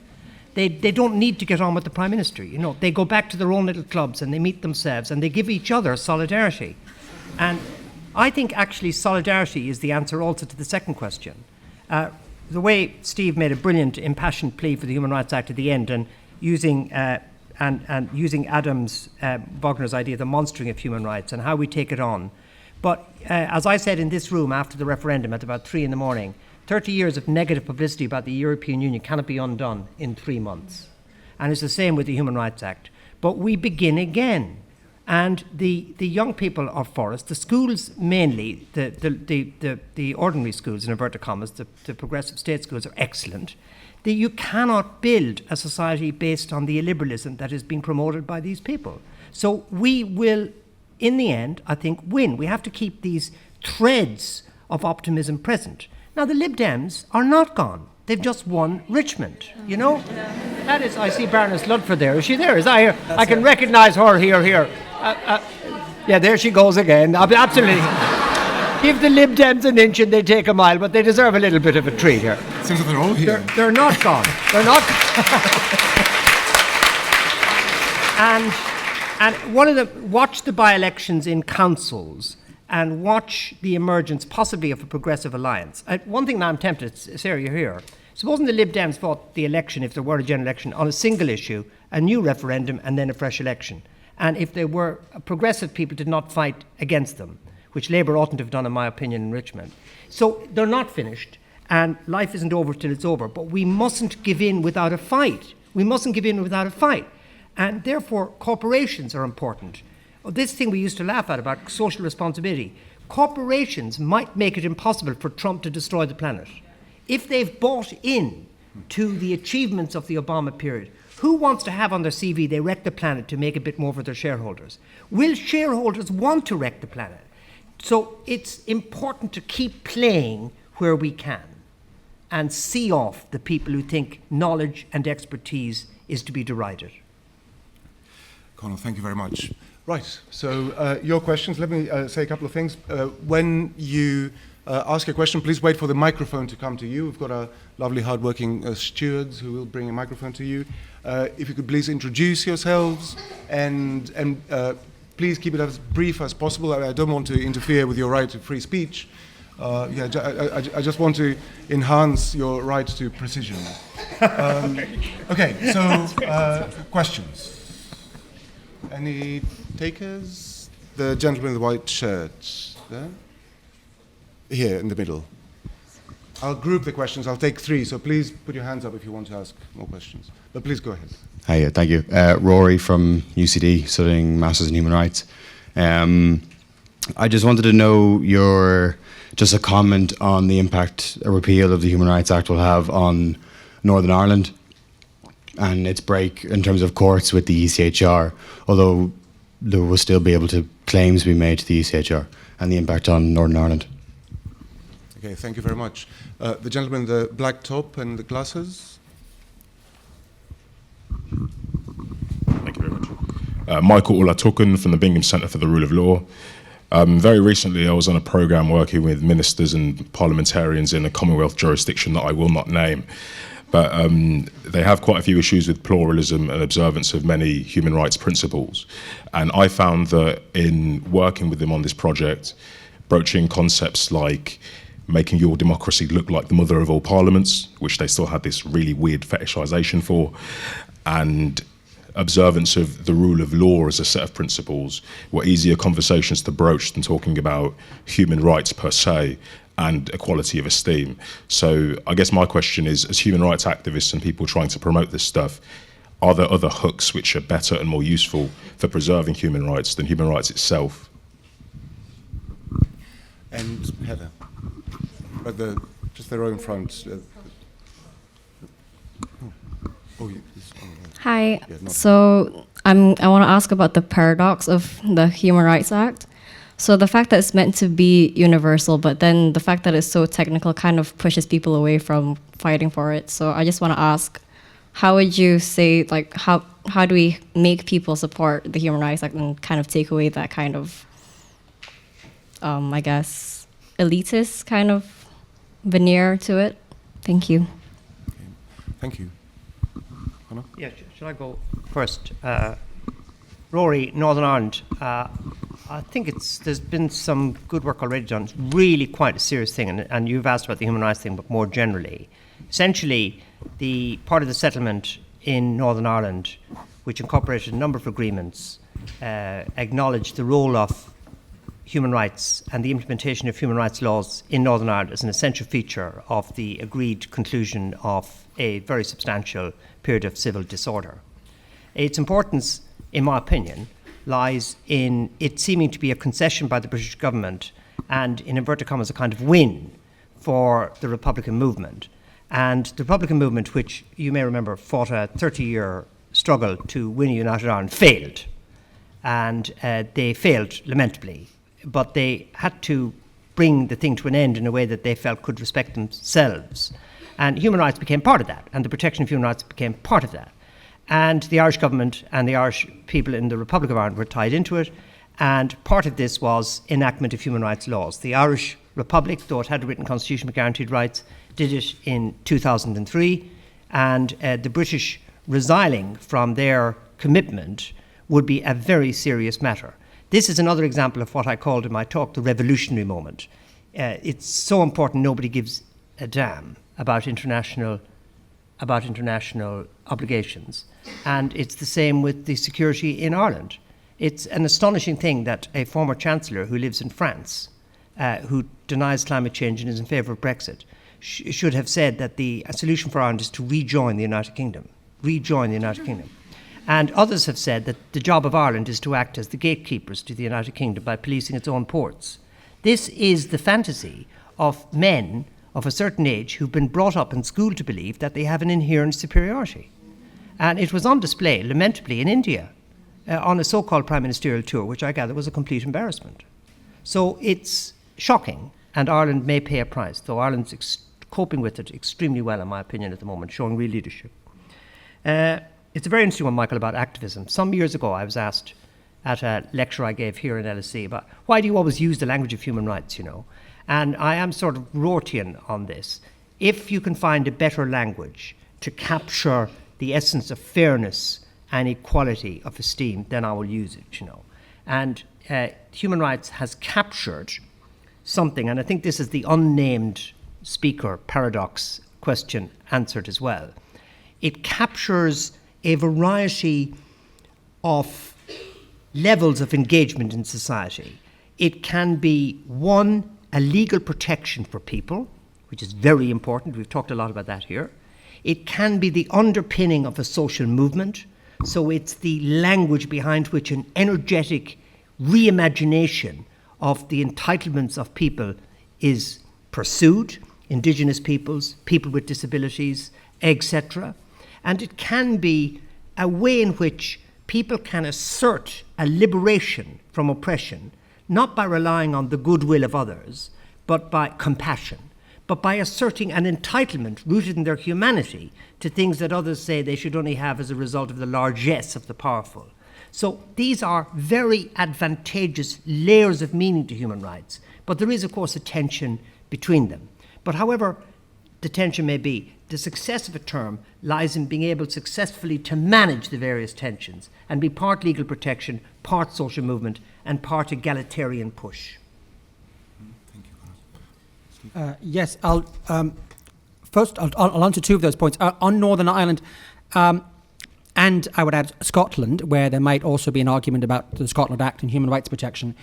Speaker 2: They don't need to get on with the Prime Minister. You know, they go back to their own little clubs and they meet themselves and they give each other solidarity. And I think actually solidarity is the answer also to the second question. The way Steve made a brilliant impassioned plea for the Human Rights Act at the end, and using Adams Wagner's idea of the monstering of human rights and how we take it on. But as I said in this room after the referendum at about 3 a.m, 30 years of negative publicity about the European Union cannot be undone in 3 months. And it's the same with the Human Rights Act. But we begin again. And the young people are for us. The schools mainly, the ordinary schools, in inverted commas, the progressive state schools are excellent. you cannot build a society based on the illiberalism that is being promoted by these people. So we will, in the end, I think, win. We have to keep these threads of optimism present. Now, the Lib Dems are not gone. They've just won Richmond, you know? That is, I see Baroness Ludford there. Is she there? I can recognise her here. Yeah, there she goes again. Absolutely. Give the Lib Dems an inch and they take a mile, but they deserve a little bit of a treat here.
Speaker 1: Seems like they're all here.
Speaker 2: They're not gone. They're not. And one of the, watch the by-elections in councils and watch the emergence possibly of a progressive alliance. One thing that I'm tempted, Sarah, you're here. Supposing the Lib Dems fought the election, if there were a general election, on a single issue, a new referendum and then a fresh election. And if there were progressive people did not fight against them, which Labour oughtn't to have done, in my opinion, in Richmond. So they're not finished, and life isn't over till it's over. But we mustn't give in without a fight. We mustn't give in without a fight. And therefore, corporations are important. This thing we used to laugh at about social responsibility. Corporations might make it impossible for Trump to destroy the planet. If they've bought in to the achievements of the Obama period, who wants to have on their CV they wrecked the planet to make a bit more for their shareholders? Will shareholders want to wreck the planet? So it's important to keep playing where we can and see off the people who think knowledge and expertise is to be derided.
Speaker 1: Conor, thank you very much. Right, so your questions. Let me say a couple of things. When you ask a question, please wait for the microphone to come to you. We've got our lovely, hard-working stewards who will bring a microphone to you. If you could please introduce yourselves and please keep it as brief as possible. I don't want to interfere with your right to free speech. I just want to enhance your right to precision. Okay, so questions. Any takers? The gentleman in the white shirt there? Here in the middle. I'll group the questions. I'll take three, so please put your hands up if you want to ask more questions. But please go ahead.
Speaker 5: Hi, thank you. Rory from UCD, studying Masters in Human Rights. I just wanted to know just a comment on the impact a repeal of the Human Rights Act will have on Northern Ireland and its break in terms of courts with the ECHR, although there will still be able to claims be made to the ECHR, and the impact on Northern Ireland.
Speaker 1: Okay, thank you very much. The gentleman in the black top and the glasses.
Speaker 6: Thank you very much. Michael Olatoken from the Bingham Centre for the Rule of Law. Very recently I was on a programme working with ministers and parliamentarians in a Commonwealth jurisdiction that I will not name, but they have quite a few issues with pluralism and observance of many human rights principles. And I found that in working with them on this project, broaching concepts like making your democracy look like the mother of all parliaments, which they still had this really weird fetishization for, and observance of the rule of law as a set of principles were easier conversations to broach than talking about human rights per se and equality of esteem. So I guess my question is, as human rights activists and people trying to promote this stuff, are there other hooks which are better and more useful for preserving human rights than human rights itself?
Speaker 1: And Heather, just the row in front.
Speaker 7: Hi. So I want to ask about the paradox of the Human Rights Act. So the fact that it's meant to be universal, but then the fact that it's so technical kind of pushes people away from fighting for it. So I just want to ask, how would you say, like, how do we make people support the Human Rights Act and kind of take away that kind of, I guess, elitist kind of veneer to it? Thank you.
Speaker 1: Okay. Thank you. Conor?
Speaker 2: Yeah, should I go first? Rory, Northern Ireland. I think there's been some good work already done. It's really quite a serious thing, and you've asked about the human rights thing, but more generally. Essentially, the part of the settlement in Northern Ireland, which incorporated a number of agreements, acknowledged the role of human rights and the implementation of human rights laws in Northern Ireland as an essential feature of the agreed conclusion of a very substantial period of civil disorder. Its importance, in my opinion, lies in it seeming to be a concession by the British government and, in inverted commas, a kind of win for the Republican movement. And the Republican movement, which you may remember fought a 30-year struggle to win a united Ireland, failed. And they failed lamentably. But they had to bring the thing to an end in a way that they felt could respect themselves. And human rights became part of that, and the protection of human rights became part of that. And the Irish government and the Irish people in the Republic of Ireland were tied into it, and part of this was enactment of human rights laws. The Irish Republic, though it had a written constitution with guaranteed rights, did it in 2003, and the British resiling from their commitment would be a very serious matter. This is another example of what I called in my talk the revolutionary moment. It's so important nobody gives a damn about international obligations. And it's the same with the security in Ireland. It's an astonishing thing that a former chancellor who lives in France, who denies climate change and is in favour of Brexit, should have said that the solution for Ireland is to rejoin the United Kingdom. Rejoin the United Kingdom. And others have said that the job of Ireland is to act as the gatekeepers to the United Kingdom by policing its own ports. This is the fantasy of men of a certain age who've been brought up in school to believe that they have an inherent superiority. And it was on display, lamentably, in India on a so-called prime ministerial tour, which I gather was a complete embarrassment. So it's shocking, and Ireland may pay a price, though Ireland's coping with it extremely well, in my opinion, at the moment, showing real leadership. It's a very interesting one, Michael, about activism. Some years ago, I was asked at a lecture I gave here in LSE about why do you always use the language of human rights, you know? And I am sort of Rortian on this. If you can find a better language to capture the essence of fairness and equality of esteem, then I will use it, you know. And human rights has captured something, and I think this is the unnamed speaker paradox question answered as well. It captures a variety of levels of engagement in society. It can be, one, a legal protection for people, which is very important. We've talked a lot about that here. It can be the underpinning of a social movement. So it's the language behind which an energetic reimagination of the entitlements of people is pursued, indigenous peoples, people with disabilities, etc. And it can be a way in which people can assert a liberation from oppression, not by relying on the goodwill of others, but by compassion, but by asserting an entitlement rooted in their humanity to things that others say they should only have as a result of the largesse of the powerful. So these are very advantageous layers of meaning to human rights, but there is, of course, a tension between them. But however the tension may be, the success of a term lies in being able successfully to manage the various tensions and be part legal protection, part social movement, and part egalitarian push.
Speaker 3: Yes, I'll answer two of those points. On Northern Ireland, and I would add Scotland, where there might also be an argument about the Scotland Act and human rights protection.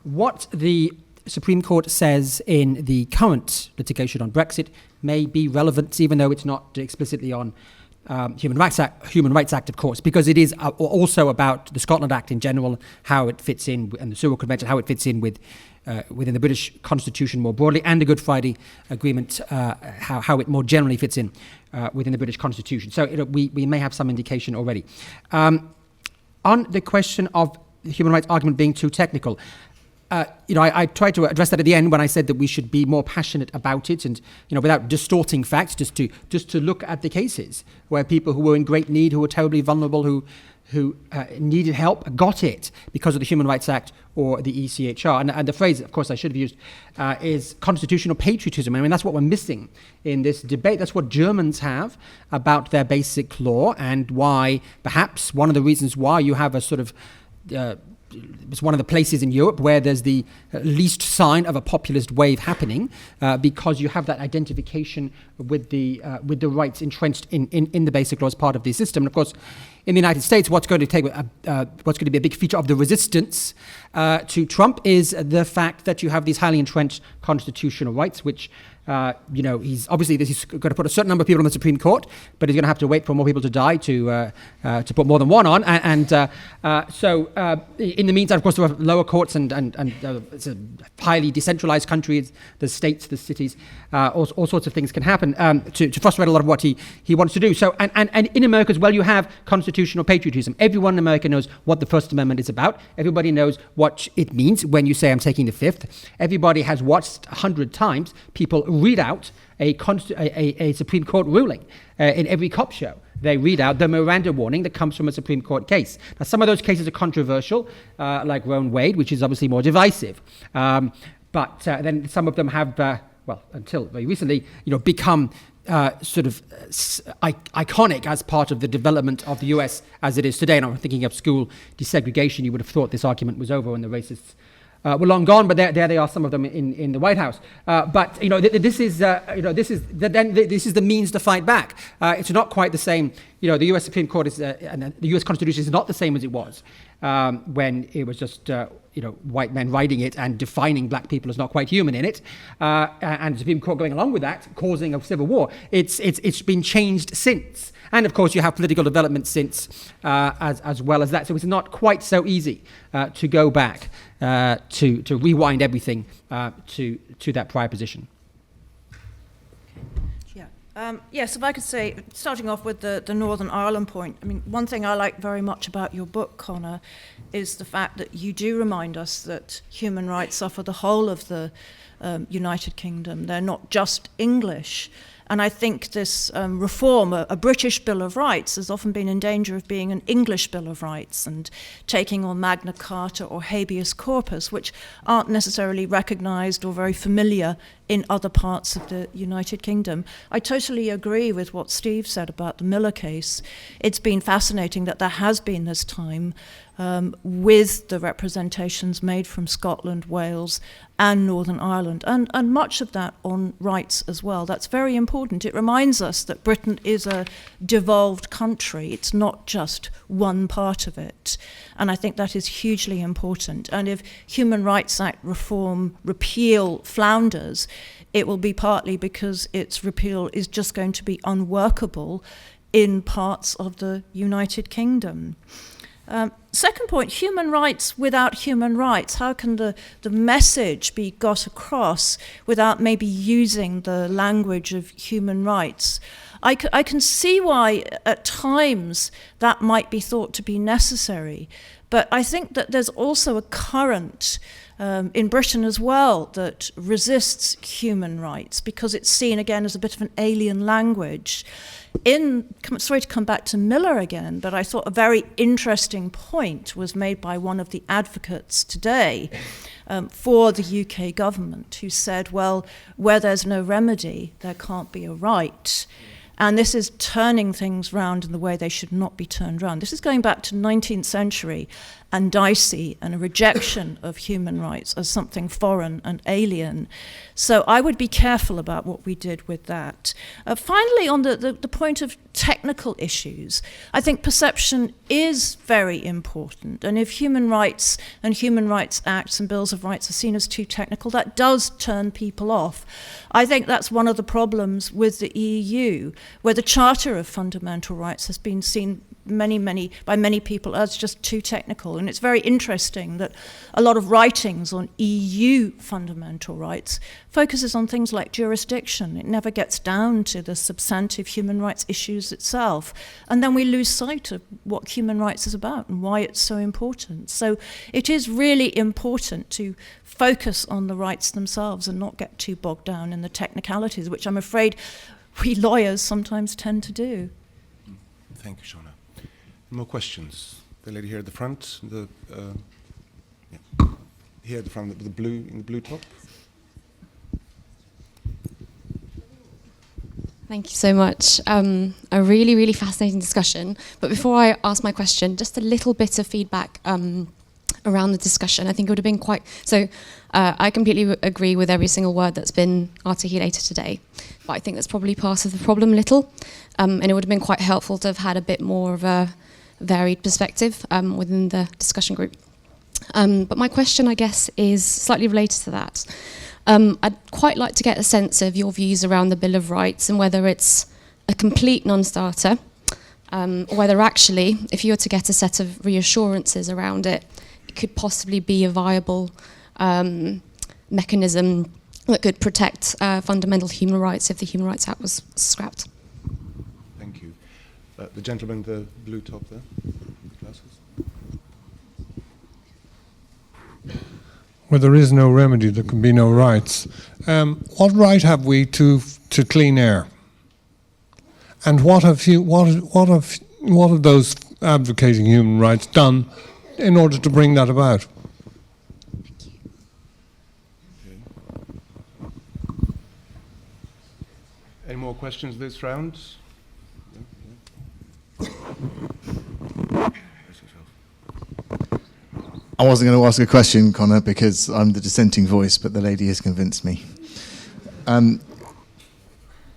Speaker 3: What the Supreme Court says in the current litigation on Brexit may be relevant, even though it's not explicitly on Human Rights Act, of course, because it is also about the Scotland Act in general, how it fits in, and the Sewell Convention, how it fits in with within the British Constitution more broadly, and the Good Friday Agreement, how it more generally fits in within the British Constitution. So we may have some indication already. On the question of the human rights argument being too technical, I tried to address that at the end when I said that we should be more passionate about it, and without distorting facts, just to look at the cases where people who were in great need, who were terribly vulnerable, who needed help, got it because of the Human Rights Act or the ECHR. And the phrase, of course, I should have used is constitutional patriotism. I mean, that's what we're missing in this debate. That's what Germans have about their basic law, and why, perhaps, one of the reasons why you have a sort of it's one of the places in Europe where there's the least sign of a populist wave happening, because you have that identification with the rights entrenched in the basic law as part of the system. And of course, in the United States, what's going to be a big feature of the resistance to Trump is the fact that you have these highly entrenched constitutional rights, which he's going to put a certain number of people on the Supreme Court, but he's going to have to wait for more people to die to put more than one on. So in the meantime, of course, there are lower courts, and it's a highly decentralized country. There's states, there's cities, all sorts of things can happen to frustrate a lot of what he wants to do. So, and in America as well, you have constitutional patriotism. Everyone in America knows what the First Amendment is about. Everybody knows what it means when you say I'm taking the Fifth. Everybody has watched 100 times people read out a Supreme Court ruling in every cop show. They read out the Miranda warning that comes from a Supreme Court case. Now, some of those cases are controversial, like Roe and Wade, which is obviously more divisive. But then some of them have, until very recently, become iconic as part of the development of the US as it is today. And I'm thinking of school desegregation. You would have thought this argument was over when the racists were long gone, but there they are, some of them in the White House. This is the means to fight back. It's not quite the same. The U.S. Supreme Court is, and the U.S. Constitution is not the same as it was when it was just white men writing it and defining black people as not quite human in it, and the Supreme Court going along with that, causing a civil war. It's been changed since. And of course, you have political development since, as well as that. So it's not quite so easy to go back to rewind everything to that prior position.
Speaker 4: Yes, if I could say, starting off with the Northern Ireland point, I mean, one thing I like very much about your book, Conor, is the fact that you do remind us that human rights are for the whole of the United Kingdom. They're not just English. And I think this reform, a British Bill of Rights, has often been in danger of being an English Bill of Rights and taking on Magna Carta or habeas corpus, which aren't necessarily recognised or very familiar in other parts of the United Kingdom. I totally agree with what Steve said about the Miller case. It's been fascinating that there has been this time with the representations made from Scotland, Wales, and Northern Ireland, and much of that on rights as well. That's very important. It reminds us that Britain is a devolved country. It's not just one part of it. And I think that is hugely important. And if Human Rights Act repeal flounders, it will be partly because its repeal is just going to be unworkable in parts of the United Kingdom. Second point, human rights without human rights. How can the message be got across without maybe using the language of human rights? I can see why at times that might be thought to be necessary, but I think that there's also a current in Britain as well that resists human rights because it's seen again as a bit of an alien language. Sorry to come back to Miller again, but I thought a very interesting point was made by one of the advocates today for the UK government, who said, well, where there's no remedy, there can't be a right. And this is turning things round in the way they should not be turned round. This is going back to 19th century and Dicey and a rejection of human rights as something foreign and alien. So I would be careful about what we did with that. Finally, on the point of technical issues, I think perception is very important. And if human rights and human rights acts and bills of rights are seen as too technical, that does turn people off. I think that's one of the problems with the EU, where the Charter of Fundamental Rights has been seen by many people as just too technical. And it's very interesting that a lot of writings on EU fundamental rights focuses on things like jurisdiction. It never gets down to the substantive human rights issues itself. And then we lose sight of what human rights is about and why it's so important. So it is really important to focus on the rights themselves and not get too bogged down in the technicalities, which I'm afraid we lawyers sometimes tend to do.
Speaker 1: Thank you, Sionaidh. More questions? The lady here at the front, here at the front, in the blue top.
Speaker 8: Thank you so much. A really, really fascinating discussion. But before I ask my question, just a little bit of feedback around the discussion. I think it would have been quite... So I completely agree with every single word that's been articulated today. But I think that's probably part of the problem a little. And it would have been quite helpful to have had a bit more of a varied perspective within the discussion group. But my question, I guess, is slightly related to that. I'd quite like to get a sense of your views around the Bill of Rights and whether it's a complete non-starter, or whether actually, if you were to get a set of reassurances around it, it could possibly be a viable mechanism that could protect fundamental human rights if the Human Rights Act was scrapped.
Speaker 1: Thank you. The gentleman in the blue top there, glasses.
Speaker 9: Where there is no remedy, there can be no rights. What right have we to clean air? And what have those advocating human rights done in order to bring that about?
Speaker 1: Any more questions this round?
Speaker 10: I wasn't going to ask a question, Conor, because I'm the dissenting voice, but the lady has convinced me.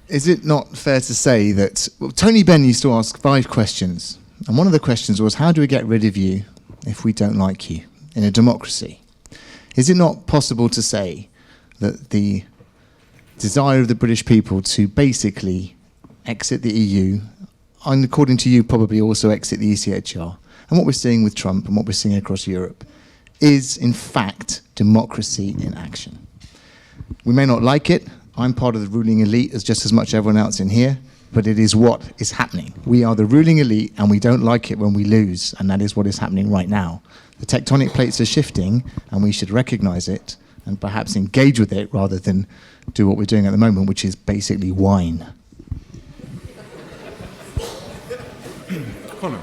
Speaker 10: Is it not fair to say that Tony Benn used to ask 5 questions, and one of the questions was, how do we get rid of you if we don't like you in a democracy? Is it not possible to say that the desire of the British people to basically exit the EU, and according to you probably also exit the ECHR, and what we're seeing with Trump and what we're seeing across Europe, is in fact democracy in action? We may not like it. I'm part of the ruling elite as just as much as everyone else in here, but it is what is happening. We are the ruling elite and we don't like it when we lose, and that is what is happening right now. The tectonic plates are shifting and we should recognize it and perhaps engage with it rather than do what we're doing at the moment, which is basically whine.
Speaker 1: Conor.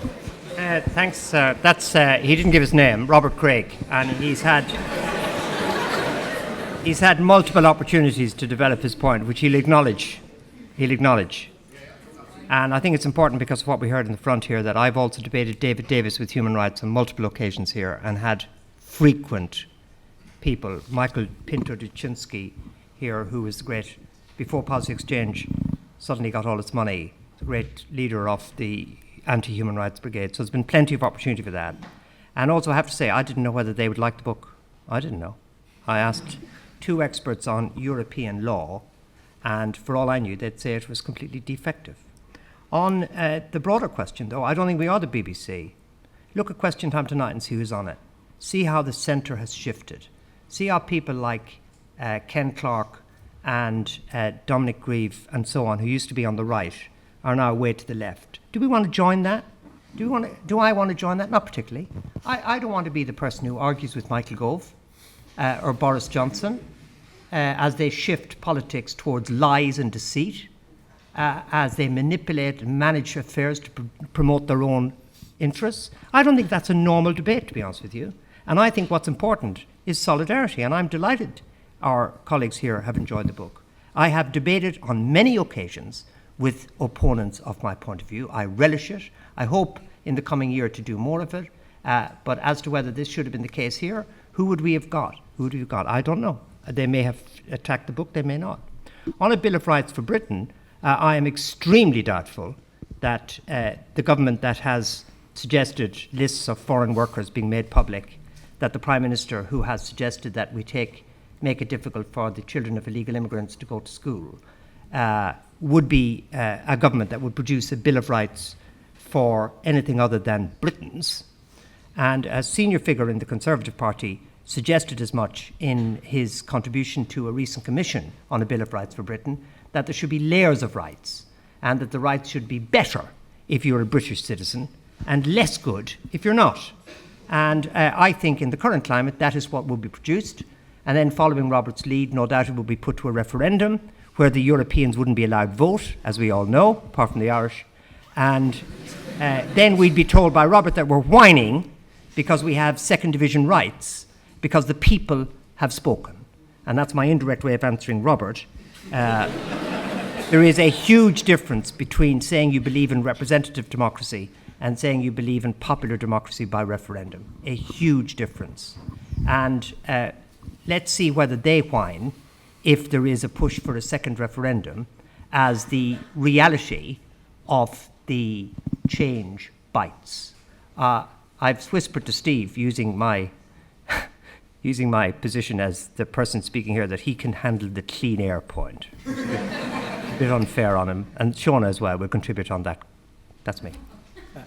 Speaker 2: Thanks. He didn't give his name, Robert Craig, and he's had multiple opportunities to develop his point, which he'll acknowledge. And I think it's important because of what we heard in the front here, that I've also debated David Davis with human rights on multiple occasions here and had frequent people, Michael Pinto-Duchinsky here, who was the great, before Policy Exchange suddenly got all its money, the great leader of the anti-human rights brigade. So there's been plenty of opportunity for that. And also I have to say, I didn't know whether they would like the book. I didn't know. I asked 2 experts on European law, and for all I knew, they'd say it was completely defective. On the broader question, though, I don't think we are the BBC. Look at Question Time tonight and see who's on it. See how the centre has shifted. See how people like Ken Clarke and Dominic Grieve and so on, who used to be on the right, are now way to the left. Do we want to join that? Do I want to join that? Not particularly. I don't want to be the person who argues with Michael Gove or Boris Johnson as they shift politics towards lies and deceit, as they manipulate and manage affairs to promote their own interests. I don't think that's a normal debate, to be honest with you. And I think what's important is solidarity, and I'm delighted our colleagues here have enjoyed the book. I have debated on many occasions with opponents of my point of view. I relish it. I hope in the coming year to do more of it. But as to whether this should have been the case here, who would we have got? I don't know. They may have attacked the book, they may not. On a Bill of Rights for Britain, I am extremely doubtful that the government that has suggested lists of foreign workers being made public, that the Prime Minister who has suggested that we make it difficult for the children of illegal immigrants to go to school, would be a government that would produce a Bill of Rights for anything other than Britons. And a senior figure in the Conservative Party suggested as much in his contribution to a recent commission on a Bill of Rights for Britain, that there should be layers of rights and that the rights should be better if you're a British citizen and less good if you're not. And I think in the current climate that is what will be produced, and then following Robert's lead, no doubt it will be put to a referendum where the Europeans wouldn't be allowed vote, as we all know, apart from the Irish, and then we'd be told by Robert that we're whining because we have second division rights, because the people have spoken. And that's my indirect way of answering Robert. There is a huge difference between saying you believe in representative democracy and saying you believe in popular democracy by referendum. A huge difference. And let's see whether they whine if there is a push for a second referendum as the reality of the change bites. I've whispered to Steve, using my using my position as the person speaking here, that he can handle the clean air point. It's a bit unfair on him. And Sionaidh as well will contribute on that. That's me.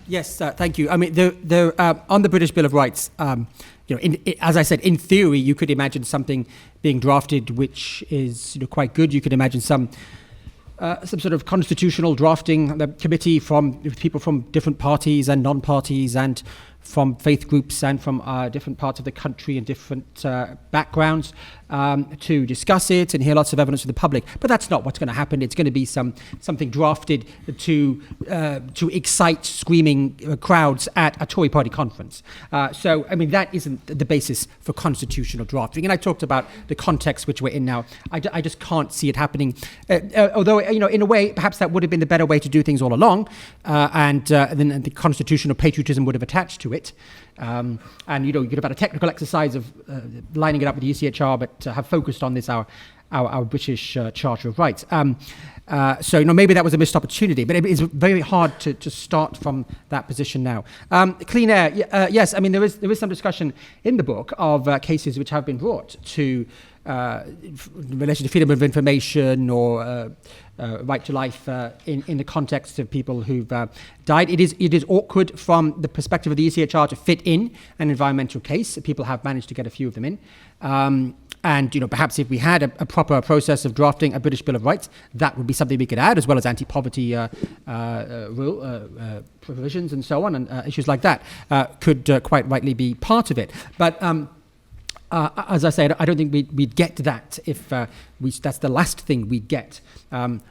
Speaker 3: Yes, thank you. I mean, on the British Bill of Rights, as I said, in theory, you could imagine something being drafted which is quite good. You could imagine some sort of constitutional drafting committee from people from different parties and non-parties and from faith groups and from different parts of the country and different backgrounds to discuss it and hear lots of evidence from the public. But that's not what's going to happen. It's going to be something drafted to excite screaming crowds at a Tory party conference. So, I mean, that isn't the basis for constitutional drafting. And I talked about the context which we're in now. I just can't see it happening. Although, in a way, perhaps that would have been the better way to do things all along. And then the constitutional patriotism would have attached to it. And you could have had a technical exercise of lining it up with the ECHR, but have focused on this, our British Charter of Rights. So maybe that was a missed opportunity, but it is very hard to start from that position now. Clean air, yes. I mean, there is some discussion in the book of cases which have been brought to in relation to freedom of information or right to life in the context of people who've died. It is awkward from the perspective of the ECHR to fit in an environmental case. People have managed to get a few of them in. And perhaps if we had a proper process of drafting a British Bill of Rights, that would be something we could add, as well as anti-poverty provisions and so on, and issues like that could quite rightly be part of it. But as I said, I don't think we'd get that if that's the last thing we'd get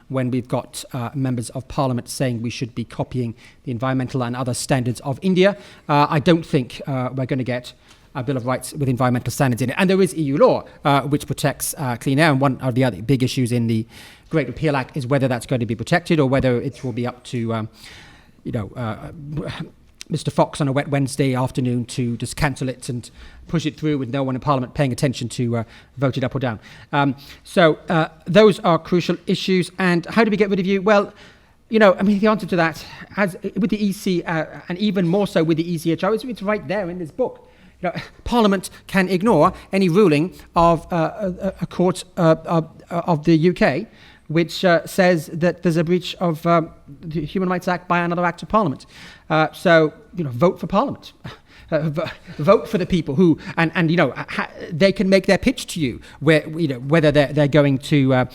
Speaker 3: when we've got members of Parliament saying we should be copying the environmental and other standards of India. I don't think we're going to get a Bill of Rights with environmental standards in it. And there is EU law which protects clean air. And one of the other big issues in the Great Repeal Act is whether that's going to be protected or whether it will be up to, Mr. Fox on a wet Wednesday afternoon to just cancel it and push it through with no one in Parliament paying attention to vote it up or down. So those are crucial issues. And how do we get rid of you? Well, the answer to that, as with the EC and even more so with the ECHR, it's right there in this book. Parliament can ignore any ruling of a court of the UK which says that there's a breach of the Human Rights Act by another act of Parliament. So, vote for Parliament. Vote for the people who, they can make their pitch to you, whether they're going to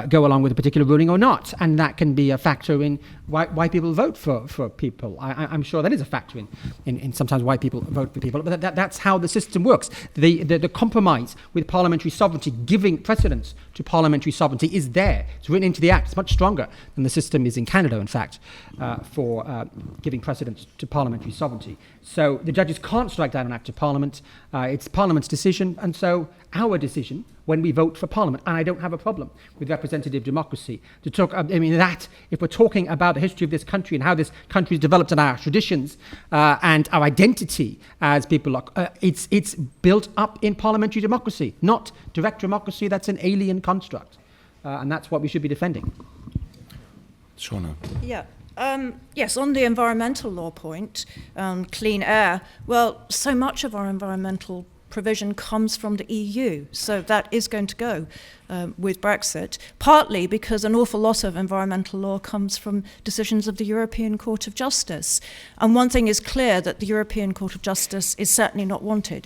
Speaker 3: go along with a particular ruling or not, and that can be a factor in why people vote for people. I'm sure that is a factor in sometimes why people vote for people, but that's how the system works. The compromise with parliamentary sovereignty, giving precedence to parliamentary sovereignty, is there. It's written into the Act. It's much stronger than the system is in Canada, in fact, for giving precedence to parliamentary sovereignty. So the judges can't strike down an act of Parliament. It's Parliament's decision, and so our decision when we vote for Parliament. And I don't have a problem with representative democracy. To talk, that if we're talking about the history of this country and how this country is developed and our traditions and our identity as people, it's built up in parliamentary democracy, not direct democracy. That's an alien construct, and that's what we should be defending.
Speaker 1: Sionaidh.
Speaker 4: Yeah. Yes, on the environmental law point, clean air, well, so much of our environmental provision comes from the EU, so that is going to go with Brexit, partly because an awful lot of environmental law comes from decisions of the European Court of Justice. And one thing is clear, that the European Court of Justice is certainly not wanted.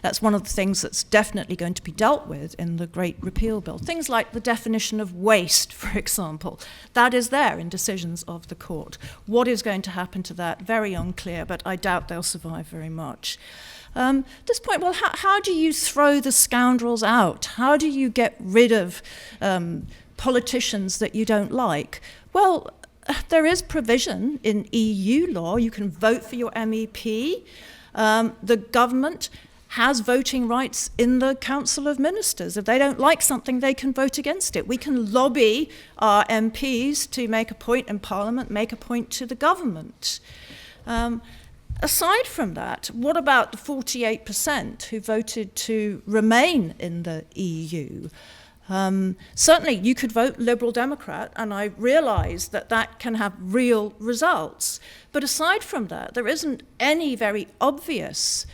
Speaker 4: That's one of the things that's definitely going to be dealt with in the Great Repeal Bill. Things like the definition of waste, for example, that is there in decisions of the court. What is going to happen to that? Very unclear, but I doubt they'll survive very much. At this point, well, how do you throw the scoundrels out? How do you get rid of politicians that you don't like? Well, there is provision in EU law. You can vote for your MEP. The government has voting rights in the Council of Ministers. If they don't like something, they can vote against it. We can lobby our MPs to make a point in Parliament, make a point to the government. Aside from that, what about the 48% who voted to remain in the EU? Certainly, you could vote Liberal Democrat, and I realise that can have real results. But aside from that, there isn't any very obvious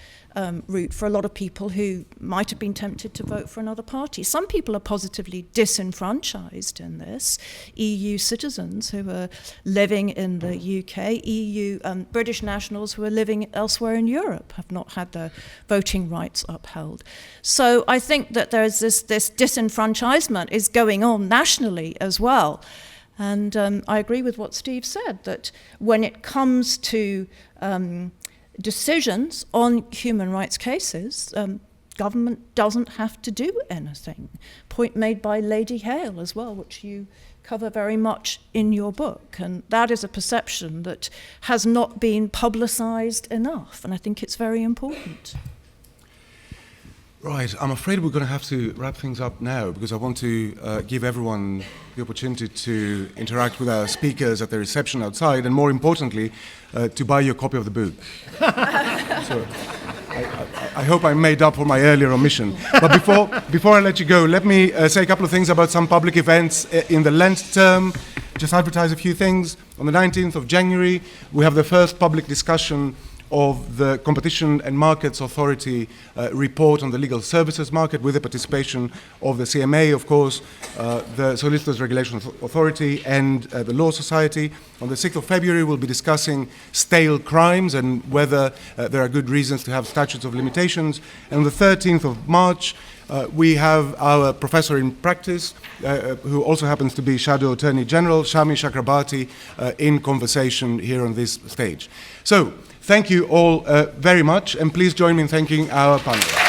Speaker 4: route for a lot of people who might have been tempted to vote for another party. Some people are positively disenfranchised in this. EU citizens who are living in the UK, British nationals who are living elsewhere in Europe have not had their voting rights upheld. So I think that there's this disenfranchisement is going on nationally as well. And I agree with what Steve said, that when it comes to decisions on human rights cases, government doesn't have to do anything. Point made by Lady Hale as well, which you cover very much in your book. And that is a perception that has not been publicised enough, and I think it's very important.
Speaker 1: Right, I'm afraid we're going to have to wrap things up now because I want to give everyone the opportunity to interact with our speakers at the reception outside, and more importantly, to buy your copy of the book. So I hope I made up for my earlier omission. But before I let you go, let me say a couple of things about some public events in the Lent term. Just advertise a few things. On the 19th of January, we have the first public discussion of the Competition and Markets Authority report on the legal services market, with the participation of the CMA, of course, the Solicitors Regulation Authority and the Law Society. On the 6th of February, we'll be discussing stale crimes and whether there are good reasons to have statutes of limitations. And on the 13th of March, we have our professor in practice, who also happens to be Shadow Attorney General, Shami Chakrabarti, in conversation here on this stage. So, thank you all very much, and please join me in thanking our panel.